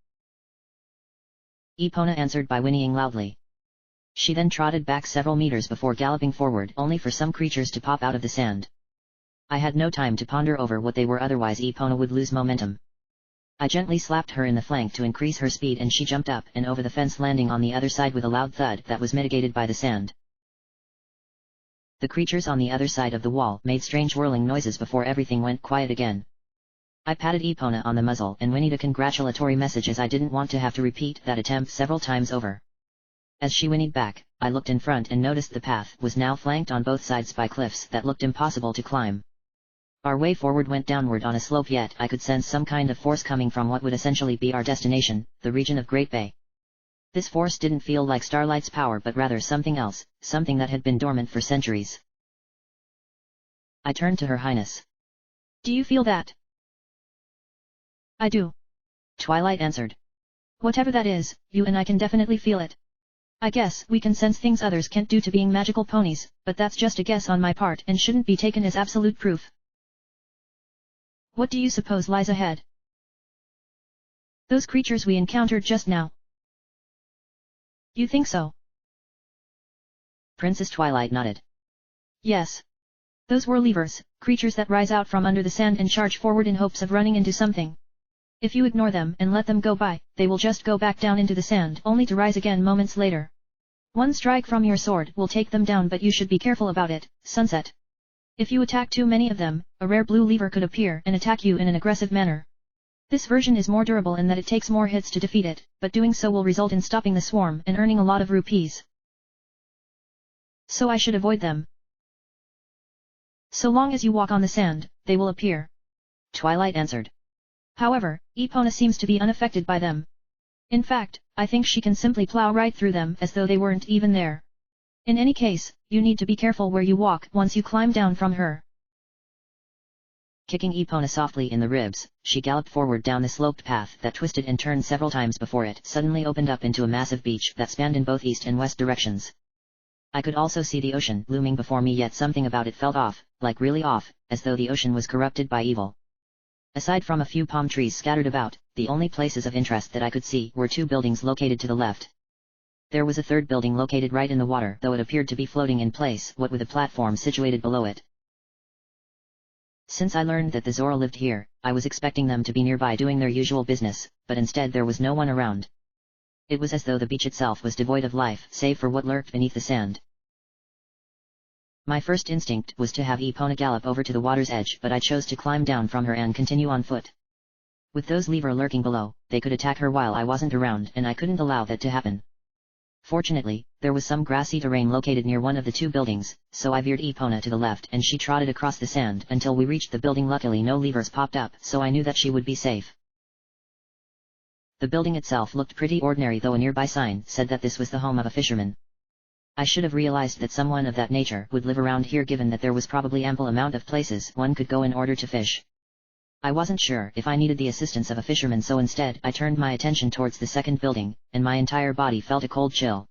Epona answered by whinnying loudly. She then trotted back several meters before galloping forward only for some creatures to pop out of the sand. I had no time to ponder over what they were, otherwise Epona would lose momentum. I gently slapped her in the flank to increase her speed and she jumped up and over the fence, landing on the other side with a loud thud that was mitigated by the sand. The creatures on the other side of the wall made strange whirling noises before everything went quiet again. I patted Epona on the muzzle and whinnied a congratulatory message as I didn't want to have to repeat that attempt several times over. As she whinnied back, I looked in front and noticed the path was now flanked on both sides by cliffs that looked impossible to climb. Our way forward went downward on a slope, yet I could sense some kind of force coming from what would essentially be our destination, the region of Great Bay. This force didn't feel like Starlight's power but rather something else, something that had been dormant for centuries. I turned to Her Highness. Do you feel that? I do. Twilight answered. Whatever that is, you and I can definitely feel it. I guess we can sense things others can't due to being magical ponies, but that's just a guess on my part and shouldn't be taken as absolute proof. What do you suppose lies ahead? Those creatures we encountered just now. You think so? Princess Twilight nodded. Yes. Those were levers, creatures that rise out from under the sand and charge forward in hopes of running into something. If you ignore them and let them go by, they will just go back down into the sand only to rise again moments later. One strike from your sword will take them down, but you should be careful about it, Sunset. If you attack too many of them, a rare blue lever could appear and attack you in an aggressive manner. This version is more durable in that it takes more hits to defeat it, but doing so will result in stopping the swarm and earning a lot of rupees. So I should avoid them. So long as you walk on the sand, they will appear. Twilight answered. However, Epona seems to be unaffected by them. In fact, I think she can simply plow right through them as though they weren't even there. In any case, you need to be careful where you walk once you climb down from her. Kicking Epona softly in the ribs, she galloped forward down the sloped path that twisted and turned several times before it suddenly opened up into a massive beach that spanned in both east and west directions. I could also see the ocean looming before me, yet something about it felt off, like really off, as though the ocean was corrupted by evil. Aside from a few palm trees scattered about, the only places of interest that I could see were two buildings located to the left. There was a third building located right in the water, though it appeared to be floating in place, what with a platform situated below it. Since I learned that the Zora lived here, I was expecting them to be nearby doing their usual business, but instead there was no one around. It was as though the beach itself was devoid of life, save for what lurked beneath the sand. My first instinct was to have Epona gallop over to the water's edge, but I chose to climb down from her and continue on foot. With those levers lurking below, they could attack her while I wasn't around, and I couldn't allow that to happen. Fortunately, there was some grassy terrain located near one of the two buildings, so I veered Epona to the left and she trotted across the sand until we reached the building. Luckily no levers popped up, so I knew that she would be safe. The building itself looked pretty ordinary, though a nearby sign said that this was the home of a fisherman. I should have realized that someone of that nature would live around here, given that there was probably ample amount of places one could go in order to fish. I wasn't sure if I needed the assistance of a fisherman, so instead I turned my attention towards the second building, and my entire body felt a cold chill.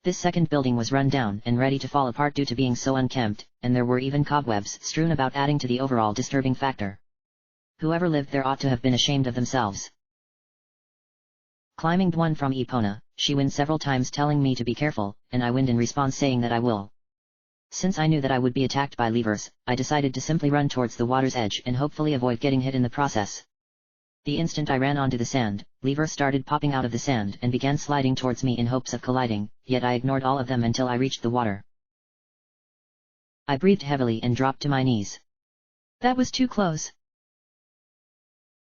This second building was run down and ready to fall apart due to being so unkempt, and there were even cobwebs strewn about, adding to the overall disturbing factor. Whoever lived there ought to have been ashamed of themselves. Climbing one from Epona, she whined several times telling me to be careful, and I whined in response saying that I will. Since I knew that I would be attacked by levers, I decided to simply run towards the water's edge and hopefully avoid getting hit in the process. The instant I ran onto the sand, levers started popping out of the sand and began sliding towards me in hopes of colliding, yet I ignored all of them until I reached the water. I breathed heavily and dropped to my knees. That was too close.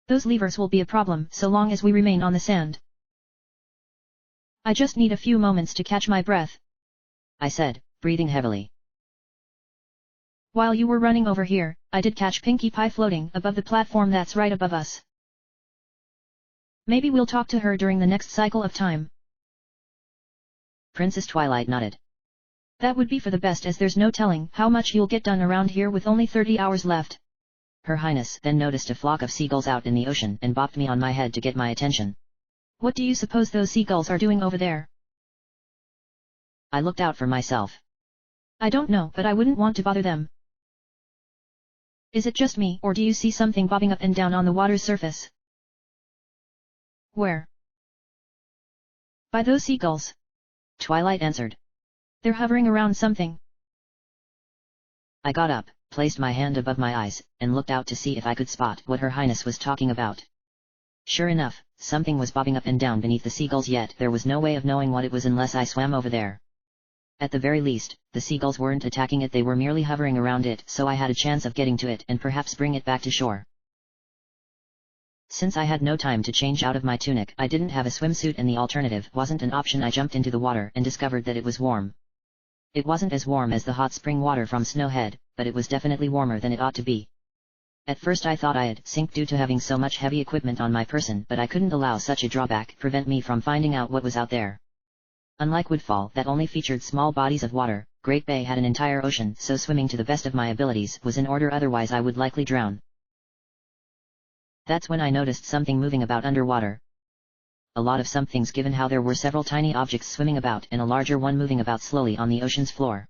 Those levers will be a problem so long as we remain on the sand. I just need a few moments to catch my breath, I said, breathing heavily. While you were running over here, I did catch Pinkie Pie floating above the platform that's right above us. Maybe we'll talk to her during the next cycle of time. Princess Twilight nodded. That would be for the best, as there's no telling how much you'll get done around here with only 30 hours left. Her Highness then noticed a flock of seagulls out in the ocean and bopped me on my head to get my attention. What do you suppose those seagulls are doing over there? I looked out for myself. I don't know, but I wouldn't want to bother them. Is it just me, or do you see something bobbing up and down on the water's surface? Where? By those seagulls. Twilight answered. They're hovering around something. I got up, placed my hand above my eyes, and looked out to see if I could spot what Her Highness was talking about. Sure enough, something was bobbing up and down beneath the seagulls, yet there was no way of knowing what it was unless I swam over there. At the very least, the seagulls weren't attacking it, they were merely hovering around it, so I had a chance of getting to it and perhaps bring it back to shore. Since I had no time to change out of my tunic, I didn't have a swimsuit and the alternative wasn't an option. I jumped into the water and discovered that it was warm. It wasn't as warm as the hot spring water from Snowhead, but it was definitely warmer than it ought to be. At first I thought I'd sink due to having so much heavy equipment on my person, but I couldn't allow such a drawback prevent me from finding out what was out there. Unlike Woodfall, that only featured small bodies of water, Great Bay had an entire ocean, so swimming to the best of my abilities was in order, otherwise I would likely drown. That's when I noticed something moving about underwater. A lot of somethings, given how there were several tiny objects swimming about and a larger one moving about slowly on the ocean's floor.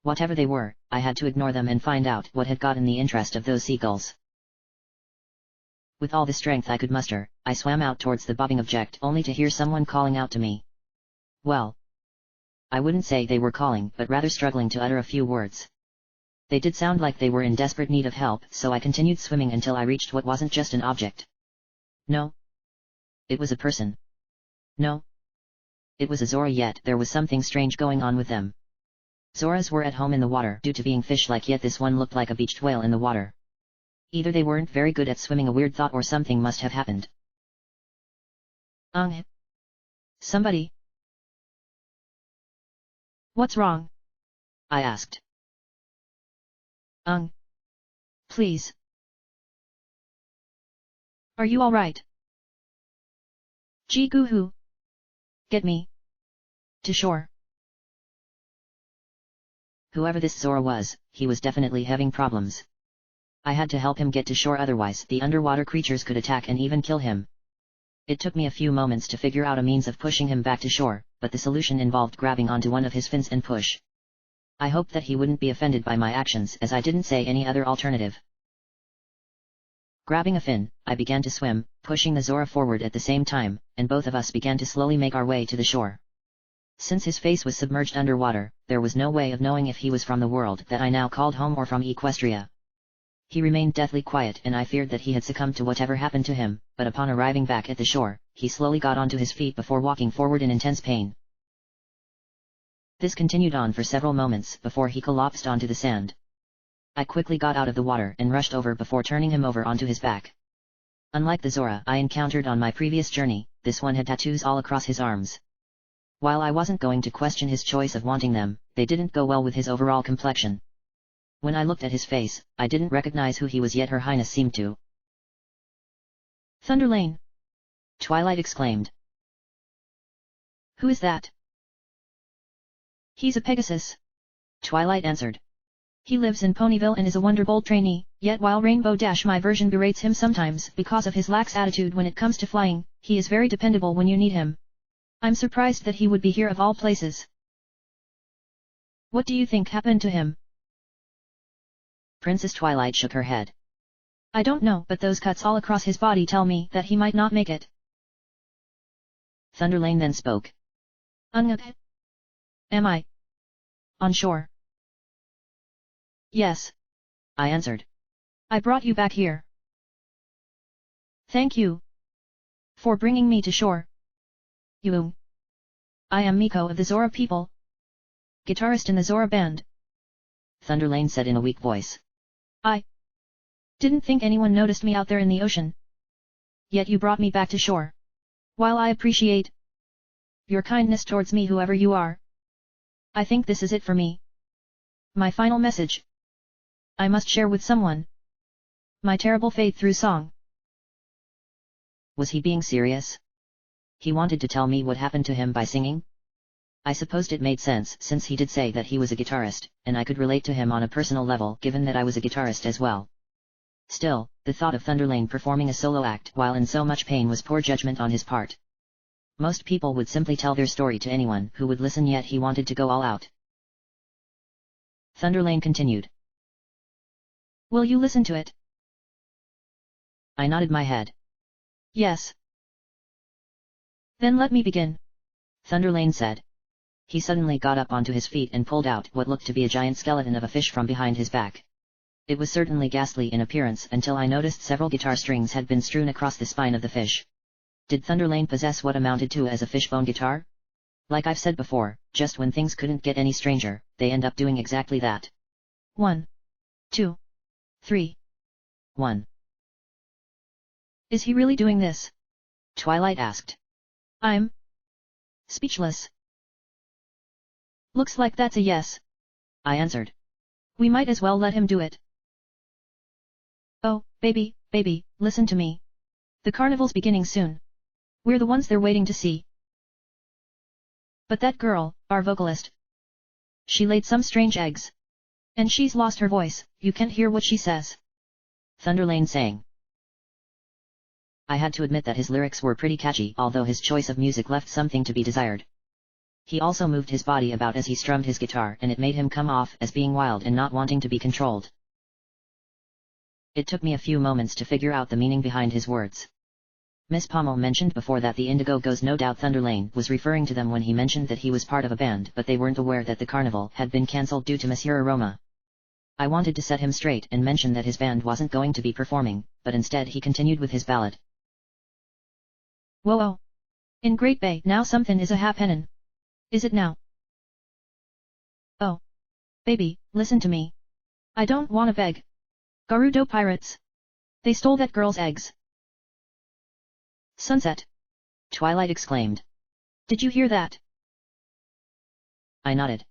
Whatever they were, I had to ignore them and find out what had gotten the interest of those seagulls. With all the strength I could muster, I swam out towards the bobbing object, only to hear someone calling out to me. Well, I wouldn't say they were calling, but rather struggling to utter a few words. They did sound like they were in desperate need of help, so I continued swimming until I reached what wasn't just an object. No. It was a person. No. It was a Zora, yet there was something strange going on with them. Zoras were at home in the water due to being fish-like, yet this one looked like a beached whale in the water. Either they weren't very good at swimming, a weird thought, or something must have happened. Somebody? What's wrong? I asked. Please. Are you alright? Gee goo hoo. Get me to shore. Whoever this Zora was, he was definitely having problems. I had to help him get to shore, otherwise the underwater creatures could attack and even kill him. It took me a few moments to figure out a means of pushing him back to shore, but the solution involved grabbing onto one of his fins and push. I hoped that he wouldn't be offended by my actions, as I didn't say any other alternative. Grabbing a fin, I began to swim, pushing the Zora forward at the same time, and both of us began to slowly make our way to the shore. Since his face was submerged underwater, there was no way of knowing if he was from the world that I now called home or from Equestria. He remained deathly quiet, and I feared that he had succumbed to whatever happened to him, but upon arriving back at the shore, he slowly got onto his feet before walking forward in intense pain. This continued on for several moments before he collapsed onto the sand. I quickly got out of the water and rushed over before turning him over onto his back. Unlike the Zora I encountered on my previous journey, this one had tattoos all across his arms. While I wasn't going to question his choice of wanting them, they didn't go well with his overall complexion. When I looked at his face, I didn't recognize who he was, yet Her Highness seemed to. Thunderlane! Twilight exclaimed. Who is that? He's a Pegasus. Twilight answered. He lives in Ponyville and is a Wonderbolt trainee, yet while Rainbow Dash my version berates him sometimes because of his lax attitude when it comes to flying, he is very dependable when you need him. I'm surprised that he would be here of all places. What do you think happened to him? Princess Twilight shook her head. I don't know, but those cuts all across his body tell me that he might not make it. Thunderlane then spoke. Am I on shore? Yes. I answered. I brought you back here. Thank you for bringing me to shore. I am Miko of the Zora people, guitarist in the Zora band. Thunderlane said in a weak voice. I didn't think anyone noticed me out there in the ocean. Yet you brought me back to shore. While I appreciate your kindness towards me whoever you are. I think this is it for me. My final message. I must share with someone. My terrible fate through song. Was he being serious? He wanted to tell me what happened to him by singing? I supposed it made sense since he did say that he was a guitarist, and I could relate to him on a personal level given that I was a guitarist as well. Still, the thought of Thunderlane performing a solo act while in so much pain was poor judgment on his part. Most people would simply tell their story to anyone who would listen, yet he wanted to go all out. Thunderlane continued. Will you listen to it? I nodded my head. Yes. Then let me begin. Thunderlane said. He suddenly got up onto his feet and pulled out what looked to be a giant skeleton of a fish from behind his back. It was certainly ghastly in appearance until I noticed several guitar strings had been strewn across the spine of the fish. Did Thunderlane possess what amounted to as a fishbone guitar? Like I've said before, just when things couldn't get any stranger, they end up doing exactly that. 1, 2, 3. 1. Is he really doing this? Twilight asked. I'm speechless. Looks like that's a yes. I answered. We might as well let him do it. Oh, baby, listen to me. The carnival's beginning soon. We're the ones they're waiting to see. But that girl, our vocalist. She laid some strange eggs. And she's lost her voice, you can't hear what she says. Thunderlane sang. I had to admit that his lyrics were pretty catchy, although his choice of music left something to be desired. He also moved his body about as he strummed his guitar, and it made him come off as being wild and not wanting to be controlled. It took me a few moments to figure out the meaning behind his words. Miss Pommel mentioned before that the Indigo Goes, no doubt Thunderlane was referring to them when he mentioned that he was part of a band, but they weren't aware that the carnival had been cancelled due to Monsieur Aroma. I wanted to set him straight and mention that his band wasn't going to be performing, but instead he continued with his ballad. Whoa! In Great Bay now something is a happenin'. Is it now? Oh. Baby, listen to me. I don't wanna beg. Garudo pirates. They stole that girl's eggs. Sunset. Twilight exclaimed. Did you hear that? I nodded.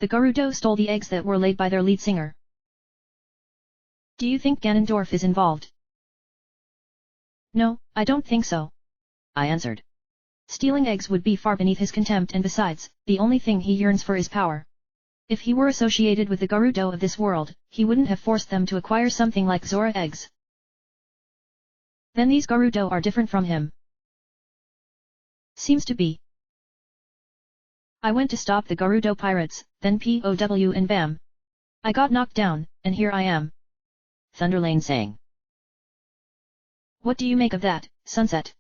The Garudo stole the eggs that were laid by their lead singer. Do you think Ganondorf is involved? No, I don't think so. I answered. Stealing eggs would be far beneath his contempt, and besides, the only thing he yearns for is power. If he were associated with the Garudo of this world, he wouldn't have forced them to acquire something like Zora eggs. Then these Garudo are different from him. Seems to be. I went to stop the Garudo pirates, then POW and bam. I got knocked down, and here I am. Thunderlane sang. What do you make of that, Sunset?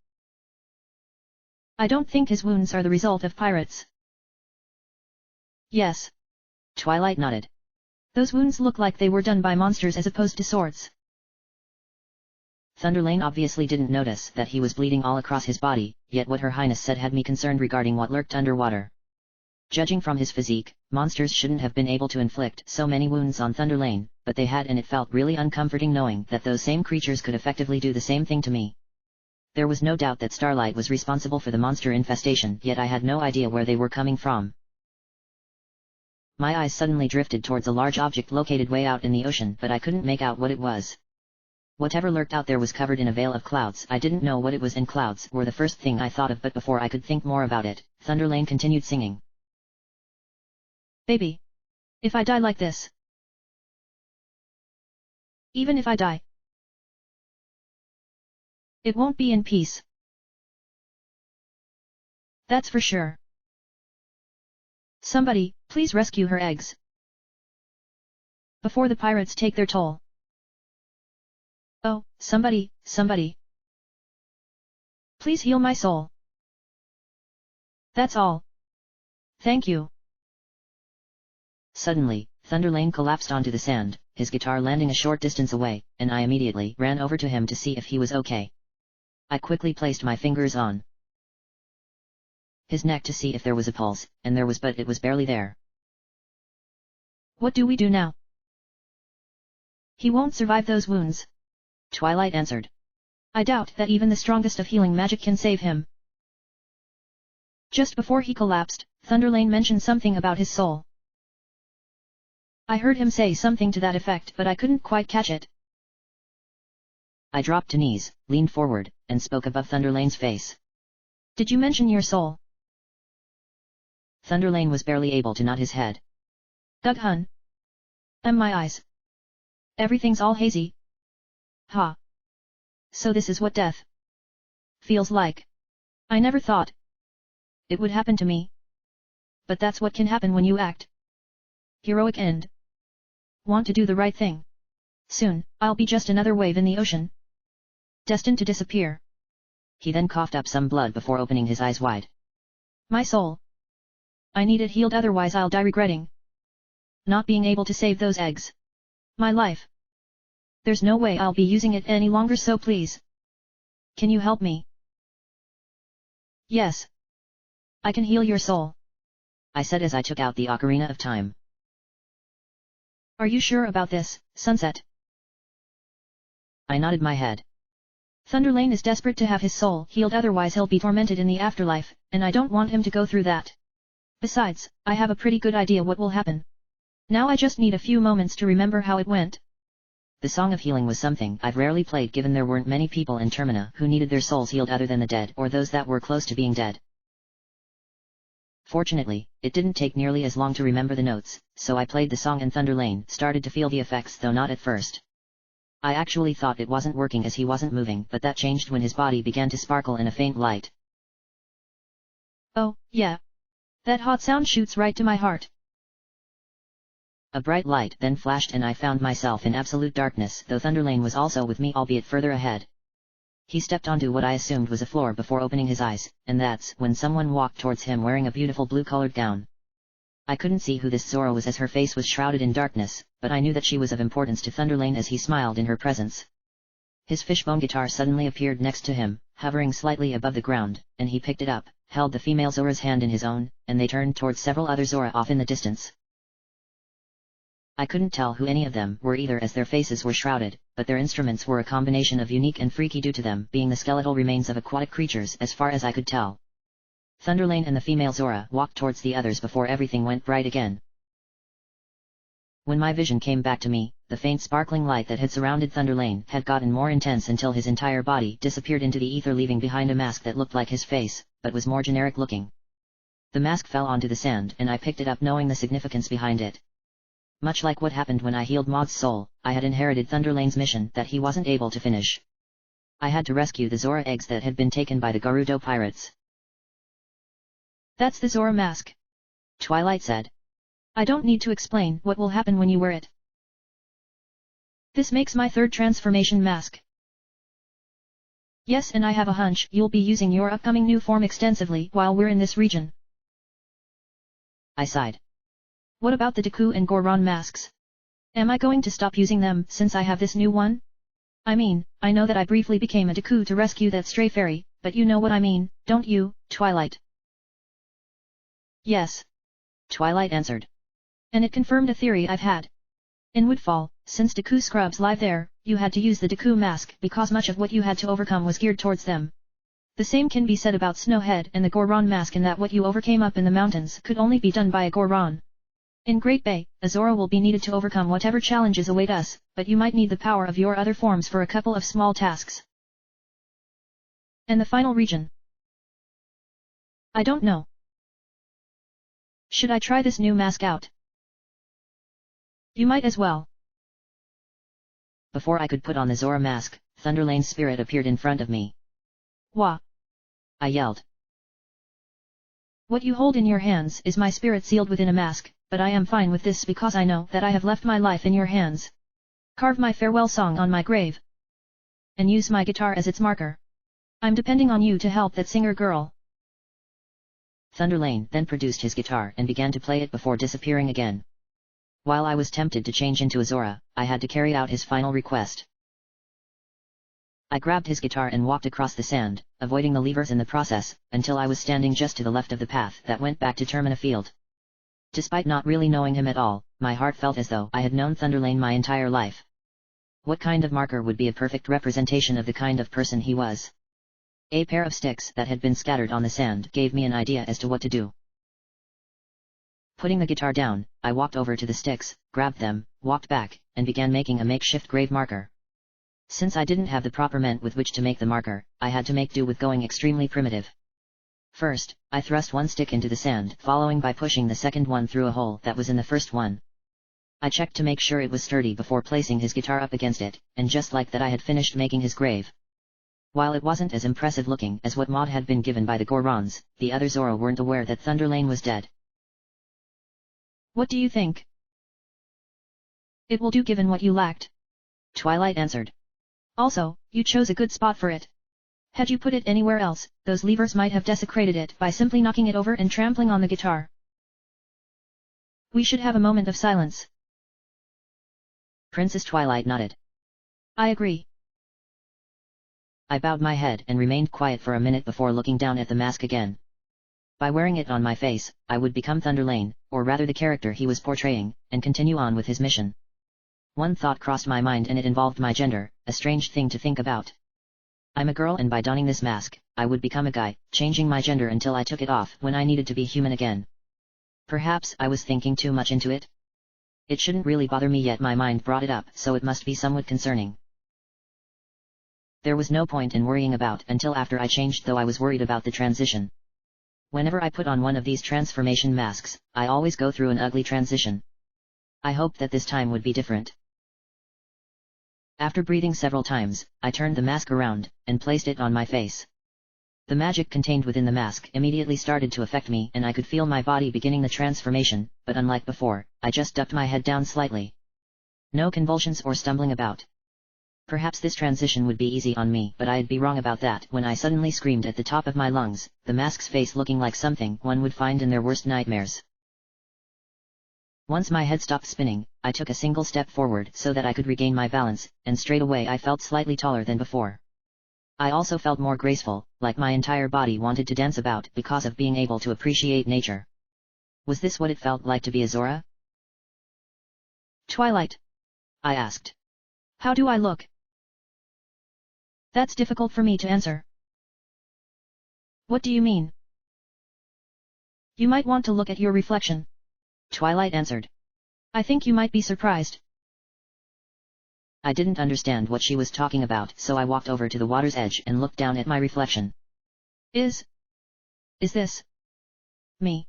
I don't think his wounds are the result of pirates. Yes. Twilight nodded. Those wounds look like they were done by monsters as opposed to swords. Thunderlane obviously didn't notice that he was bleeding all across his body, yet what Her Highness said had me concerned regarding what lurked underwater. Judging from his physique, monsters shouldn't have been able to inflict so many wounds on Thunderlane, but they had, and it felt really uncomforting knowing that those same creatures could effectively do the same thing to me. There was no doubt that Starlight was responsible for the monster infestation, yet I had no idea where they were coming from. My eyes suddenly drifted towards a large object located way out in the ocean, but I couldn't make out what it was. Whatever lurked out there was covered in a veil of clouds. I didn't know what it was, and clouds were the first thing I thought of, but before I could think more about it, Thunderlane continued singing. Baby. If I die like this. Even if I die. It won't be in peace. That's for sure. Somebody, please rescue her eggs. Before the pirates take their toll. Oh, somebody. Please heal my soul. That's all. Thank you. Suddenly, Thunderlane collapsed onto the sand, his guitar landing a short distance away, and I immediately ran over to him to see if he was okay. I quickly placed my fingers on his neck to see if there was a pulse, and there was, but it was barely there. What do we do now? He won't survive those wounds. Twilight answered. I doubt that even the strongest of healing magic can save him. Just before he collapsed, Thunderlane mentioned something about his soul. I heard him say something to that effect, but I couldn't quite catch it. I dropped to knees, leaned forward, and spoke above Thunderlane's face. Did you mention your soul? Thunderlane was barely able to nod his head. Dug hun. My eyes. Everything's all hazy. Ha. So this is what death feels like. I never thought it would happen to me. But that's what can happen when you act heroic and want to do the right thing. Soon, I'll be just another wave in the ocean, destined to disappear. He then coughed up some blood before opening his eyes wide. My soul. I need it healed, otherwise I'll die regretting not being able to save those eggs. My life. There's no way I'll be using it any longer, so please. Can you help me? Yes. I can heal your soul, I said as I took out the Ocarina of Time. Are you sure about this, Sunset? I nodded my head. Thunderlane is desperate to have his soul healed, otherwise he'll be tormented in the afterlife, and I don't want him to go through that. Besides, I have a pretty good idea what will happen. Now I just need a few moments to remember how it went. The Song of Healing was something I've rarely played, given there weren't many people in Termina who needed their souls healed other than the dead or those that were close to being dead. Fortunately, it didn't take nearly as long to remember the notes, so I played the song and Thunderlane started to feel the effects, though not at first. I actually thought it wasn't working as he wasn't moving, but that changed when his body began to sparkle in a faint light. Oh, yeah. That hot sound shoots right to my heart. A bright light then flashed and I found myself in absolute darkness, though Thunderlane was also with me, albeit further ahead. He stepped onto what I assumed was a floor before opening his eyes, and that's when someone walked towards him wearing a beautiful blue-colored gown. I couldn't see who this Zora was as her face was shrouded in darkness, but I knew that she was of importance to Thunderlane as he smiled in her presence. His fishbone guitar suddenly appeared next to him, hovering slightly above the ground, and he picked it up, held the female Zora's hand in his own, and they turned towards several other Zora off in the distance. I couldn't tell who any of them were either, as their faces were shrouded, but their instruments were a combination of unique and freaky due to them being the skeletal remains of aquatic creatures as far as I could tell. Thunderlane and the female Zora walked towards the others before everything went bright again. When my vision came back to me, the faint sparkling light that had surrounded Thunderlane had gotten more intense until his entire body disappeared into the ether, leaving behind a mask that looked like his face, but was more generic looking. The mask fell onto the sand and I picked it up, knowing the significance behind it. Much like what happened when I healed Maud's soul, I had inherited Thunderlane's mission that he wasn't able to finish. I had to rescue the Zora eggs that had been taken by the Gerudo pirates. That's the Zora mask, Twilight said. I don't need to explain what will happen when you wear it. This makes my third transformation mask. Yes, and I have a hunch you'll be using your upcoming new form extensively while we're in this region. I sighed. What about the Deku and Goron masks? Am I going to stop using them since I have this new one? I mean, I know that I briefly became a Deku to rescue that stray fairy, but you know what I mean, don't you, Twilight? Yes, Twilight answered. And it confirmed a theory I've had. In Woodfall, since Deku scrubs live there, you had to use the Deku mask because much of what you had to overcome was geared towards them. The same can be said about Snowhead and the Goron mask, in that what you overcame up in the mountains could only be done by a Goron. In Great Bay, a Zora will be needed to overcome whatever challenges await us, but you might need the power of your other forms for a couple of small tasks. And the final region? I don't know. Should I try this new mask out? You might as well. Before I could put on the Zora mask, Thunderlane's spirit appeared in front of me. Wah! I yelled. What you hold in your hands is my spirit sealed within a mask, but I am fine with this because I know that I have left my life in your hands. Carve my farewell song on my grave. And use my guitar as its marker. I'm depending on you to help that singer girl. Thunderlane then produced his guitar and began to play it before disappearing again. While I was tempted to change into a Zora, I had to carry out his final request. I grabbed his guitar and walked across the sand, avoiding the levers in the process, until I was standing just to the left of the path that went back to Termina Field. Despite not really knowing him at all, my heart felt as though I had known Thunderlane my entire life. What kind of marker would be a perfect representation of the kind of person he was? A pair of sticks that had been scattered on the sand gave me an idea as to what to do. Putting the guitar down, I walked over to the sticks, grabbed them, walked back, and began making a makeshift grave marker. Since I didn't have the proper ment with which to make the marker, I had to make do with going extremely primitive. First, I thrust one stick into the sand, following by pushing the second one through a hole that was in the first one. I checked to make sure it was sturdy before placing his guitar up against it, and just like that I had finished making his grave. While it wasn't as impressive looking as what Maud had been given by the Gorons, the other Zora weren't aware that Thunderlane was dead. What do you think? It will do given what you lacked. Twilight answered. Also, you chose a good spot for it. Had you put it anywhere else, those levers might have desecrated it by simply knocking it over and trampling on the guitar. We should have a moment of silence. Princess Twilight nodded. I agree. I bowed my head and remained quiet for a minute before looking down at the mask again. By wearing it on my face, I would become Thunderlane, or rather the character he was portraying, and continue on with his mission. One thought crossed my mind and it involved my gender, a strange thing to think about. I'm a girl and by donning this mask, I would become a guy, changing my gender until I took it off when I needed to be human again. Perhaps I was thinking too much into it? It shouldn't really bother me yet my mind brought it up, so it must be somewhat concerning. There was no point in worrying about until after I changed, though I was worried about the transition. Whenever I put on one of these transformation masks, I always go through an ugly transition. I hoped that this time would be different. After breathing several times, I turned the mask around, and placed it on my face. The magic contained within the mask immediately started to affect me and I could feel my body beginning the transformation, but unlike before, I just ducked my head down slightly. No convulsions or stumbling about. Perhaps this transition would be easy on me, but I'd be wrong about that when I suddenly screamed at the top of my lungs, the mask's face looking like something one would find in their worst nightmares. Once my head stopped spinning, I took a single step forward so that I could regain my balance, and straight away I felt slightly taller than before. I also felt more graceful, like my entire body wanted to dance about because of being able to appreciate nature. Was this what it felt like to be a Zora? Twilight, I asked. How do I look? That's difficult for me to answer. What do you mean? You might want to look at your reflection. Twilight answered. I think you might be surprised. I didn't understand what she was talking about, so I walked over to the water's edge and looked down at my reflection. Is this me?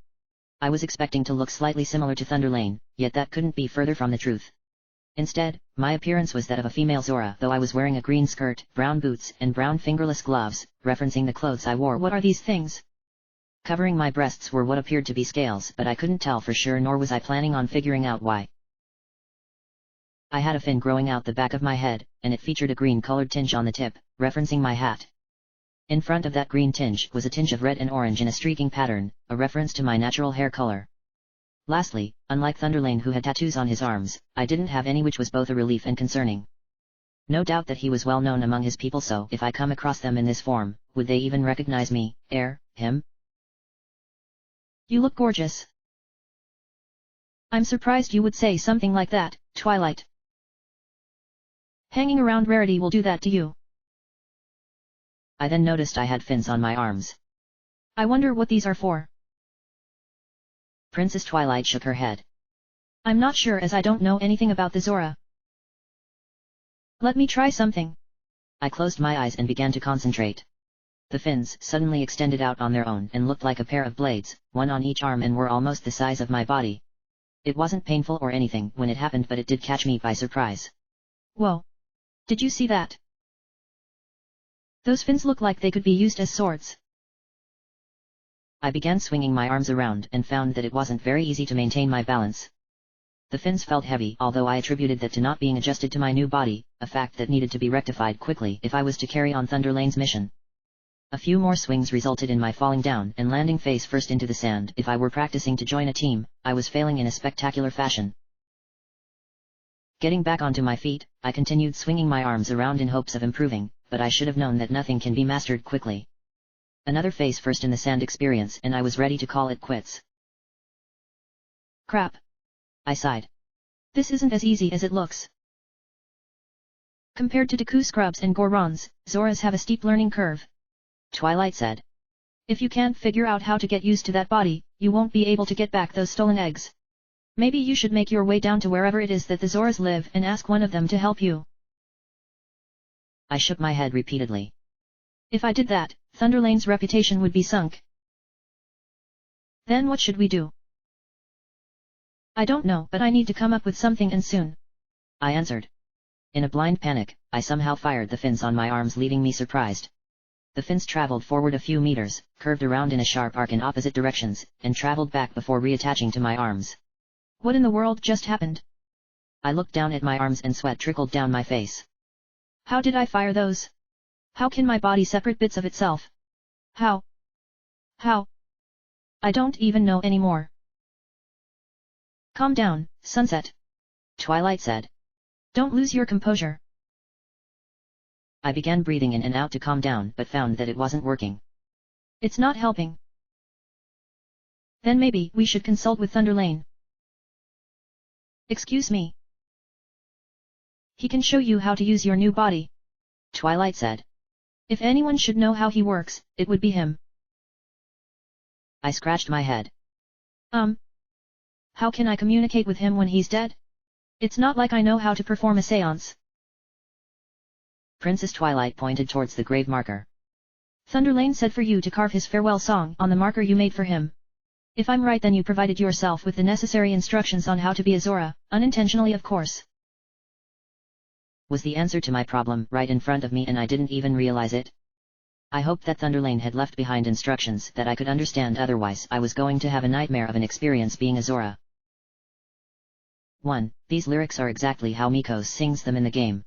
I was expecting to look slightly similar to Thunderlane, yet that couldn't be further from the truth. Instead, my appearance was that of a female Zora, though I was wearing a green skirt, brown boots, and brown fingerless gloves, referencing the clothes I wore. What are these things? Covering my breasts were what appeared to be scales, but I couldn't tell for sure, nor was I planning on figuring out why. I had a fin growing out the back of my head, and it featured a green-colored tinge on the tip, referencing my hat. In front of that green tinge was a tinge of red and orange in a streaking pattern, a reference to my natural hair color. Lastly, unlike Thunderlane who had tattoos on his arms, I didn't have any, which was both a relief and concerning. No doubt that he was well known among his people, so if I come across them in this form, would they even recognize me, him? You look gorgeous. I'm surprised you would say something like that, Twilight. Hanging around Rarity will do that to you. I then noticed I had fins on my arms. I wonder what these are for. Princess Twilight shook her head. I'm not sure, as I don't know anything about the Zora. Let me try something. I closed my eyes and began to concentrate. The fins suddenly extended out on their own and looked like a pair of blades, one on each arm, and were almost the size of my body. It wasn't painful or anything when it happened, but it did catch me by surprise. Whoa! Did you see that? Those fins look like they could be used as swords. I began swinging my arms around and found that it wasn't very easy to maintain my balance. The fins felt heavy, although I attributed that to not being adjusted to my new body, a fact that needed to be rectified quickly if I was to carry on Thunderlane's mission. A few more swings resulted in my falling down and landing face first into the sand. If I were practicing to join a team, I was failing in a spectacular fashion. Getting back onto my feet, I continued swinging my arms around in hopes of improving, but I should have known that nothing can be mastered quickly. Another face first in the sand experience and I was ready to call it quits. Crap! I sighed. This isn't as easy as it looks. Compared to Deku Scrubs and Gorons, Zoras have a steep learning curve. Twilight said. If you can't figure out how to get used to that body, you won't be able to get back those stolen eggs. Maybe you should make your way down to wherever it is that the Zoras live and ask one of them to help you. I shook my head repeatedly. If I did that, Thunderlane's reputation would be sunk. Then what should we do? I don't know, but I need to come up with something, and soon. I answered. In a blind panic, I somehow fired the fins on my arms, leaving me surprised. The fins traveled forward a few meters, curved around in a sharp arc in opposite directions, and traveled back before reattaching to my arms. What in the world just happened? I looked down at my arms and sweat trickled down my face. How did I fire those? How can my body separate bits of itself? How? I don't even know anymore. Calm down, Sunset. Twilight said. Don't lose your composure. I began breathing in and out to calm down, but found that it wasn't working. It's not helping. Then maybe we should consult with Thunderlane. Excuse me. He can show you how to use your new body. Twilight said. If anyone should know how he works, it would be him. I scratched my head. How can I communicate with him when he's dead? It's not like I know how to perform a seance. Princess Twilight pointed towards the grave marker. Thunderlane said for you to carve his farewell song on the marker you made for him. If I'm right, then you provided yourself with the necessary instructions on how to be a Zora, unintentionally of course. Was the answer to my problem right in front of me and I didn't even realize it? I hoped that Thunderlane had left behind instructions that I could understand, otherwise I was going to have a nightmare of an experience being a Zora. 1. These lyrics are exactly how Mikos sings them in the game.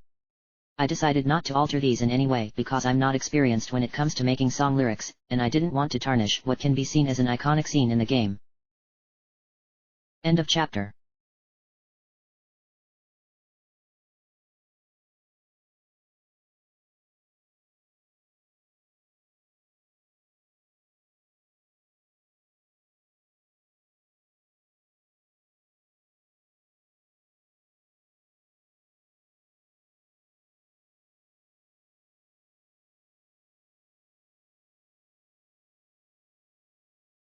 I decided not to alter these in any way because I'm not experienced when it comes to making song lyrics, and I didn't want to tarnish what can be seen as an iconic scene in the game. End of chapter.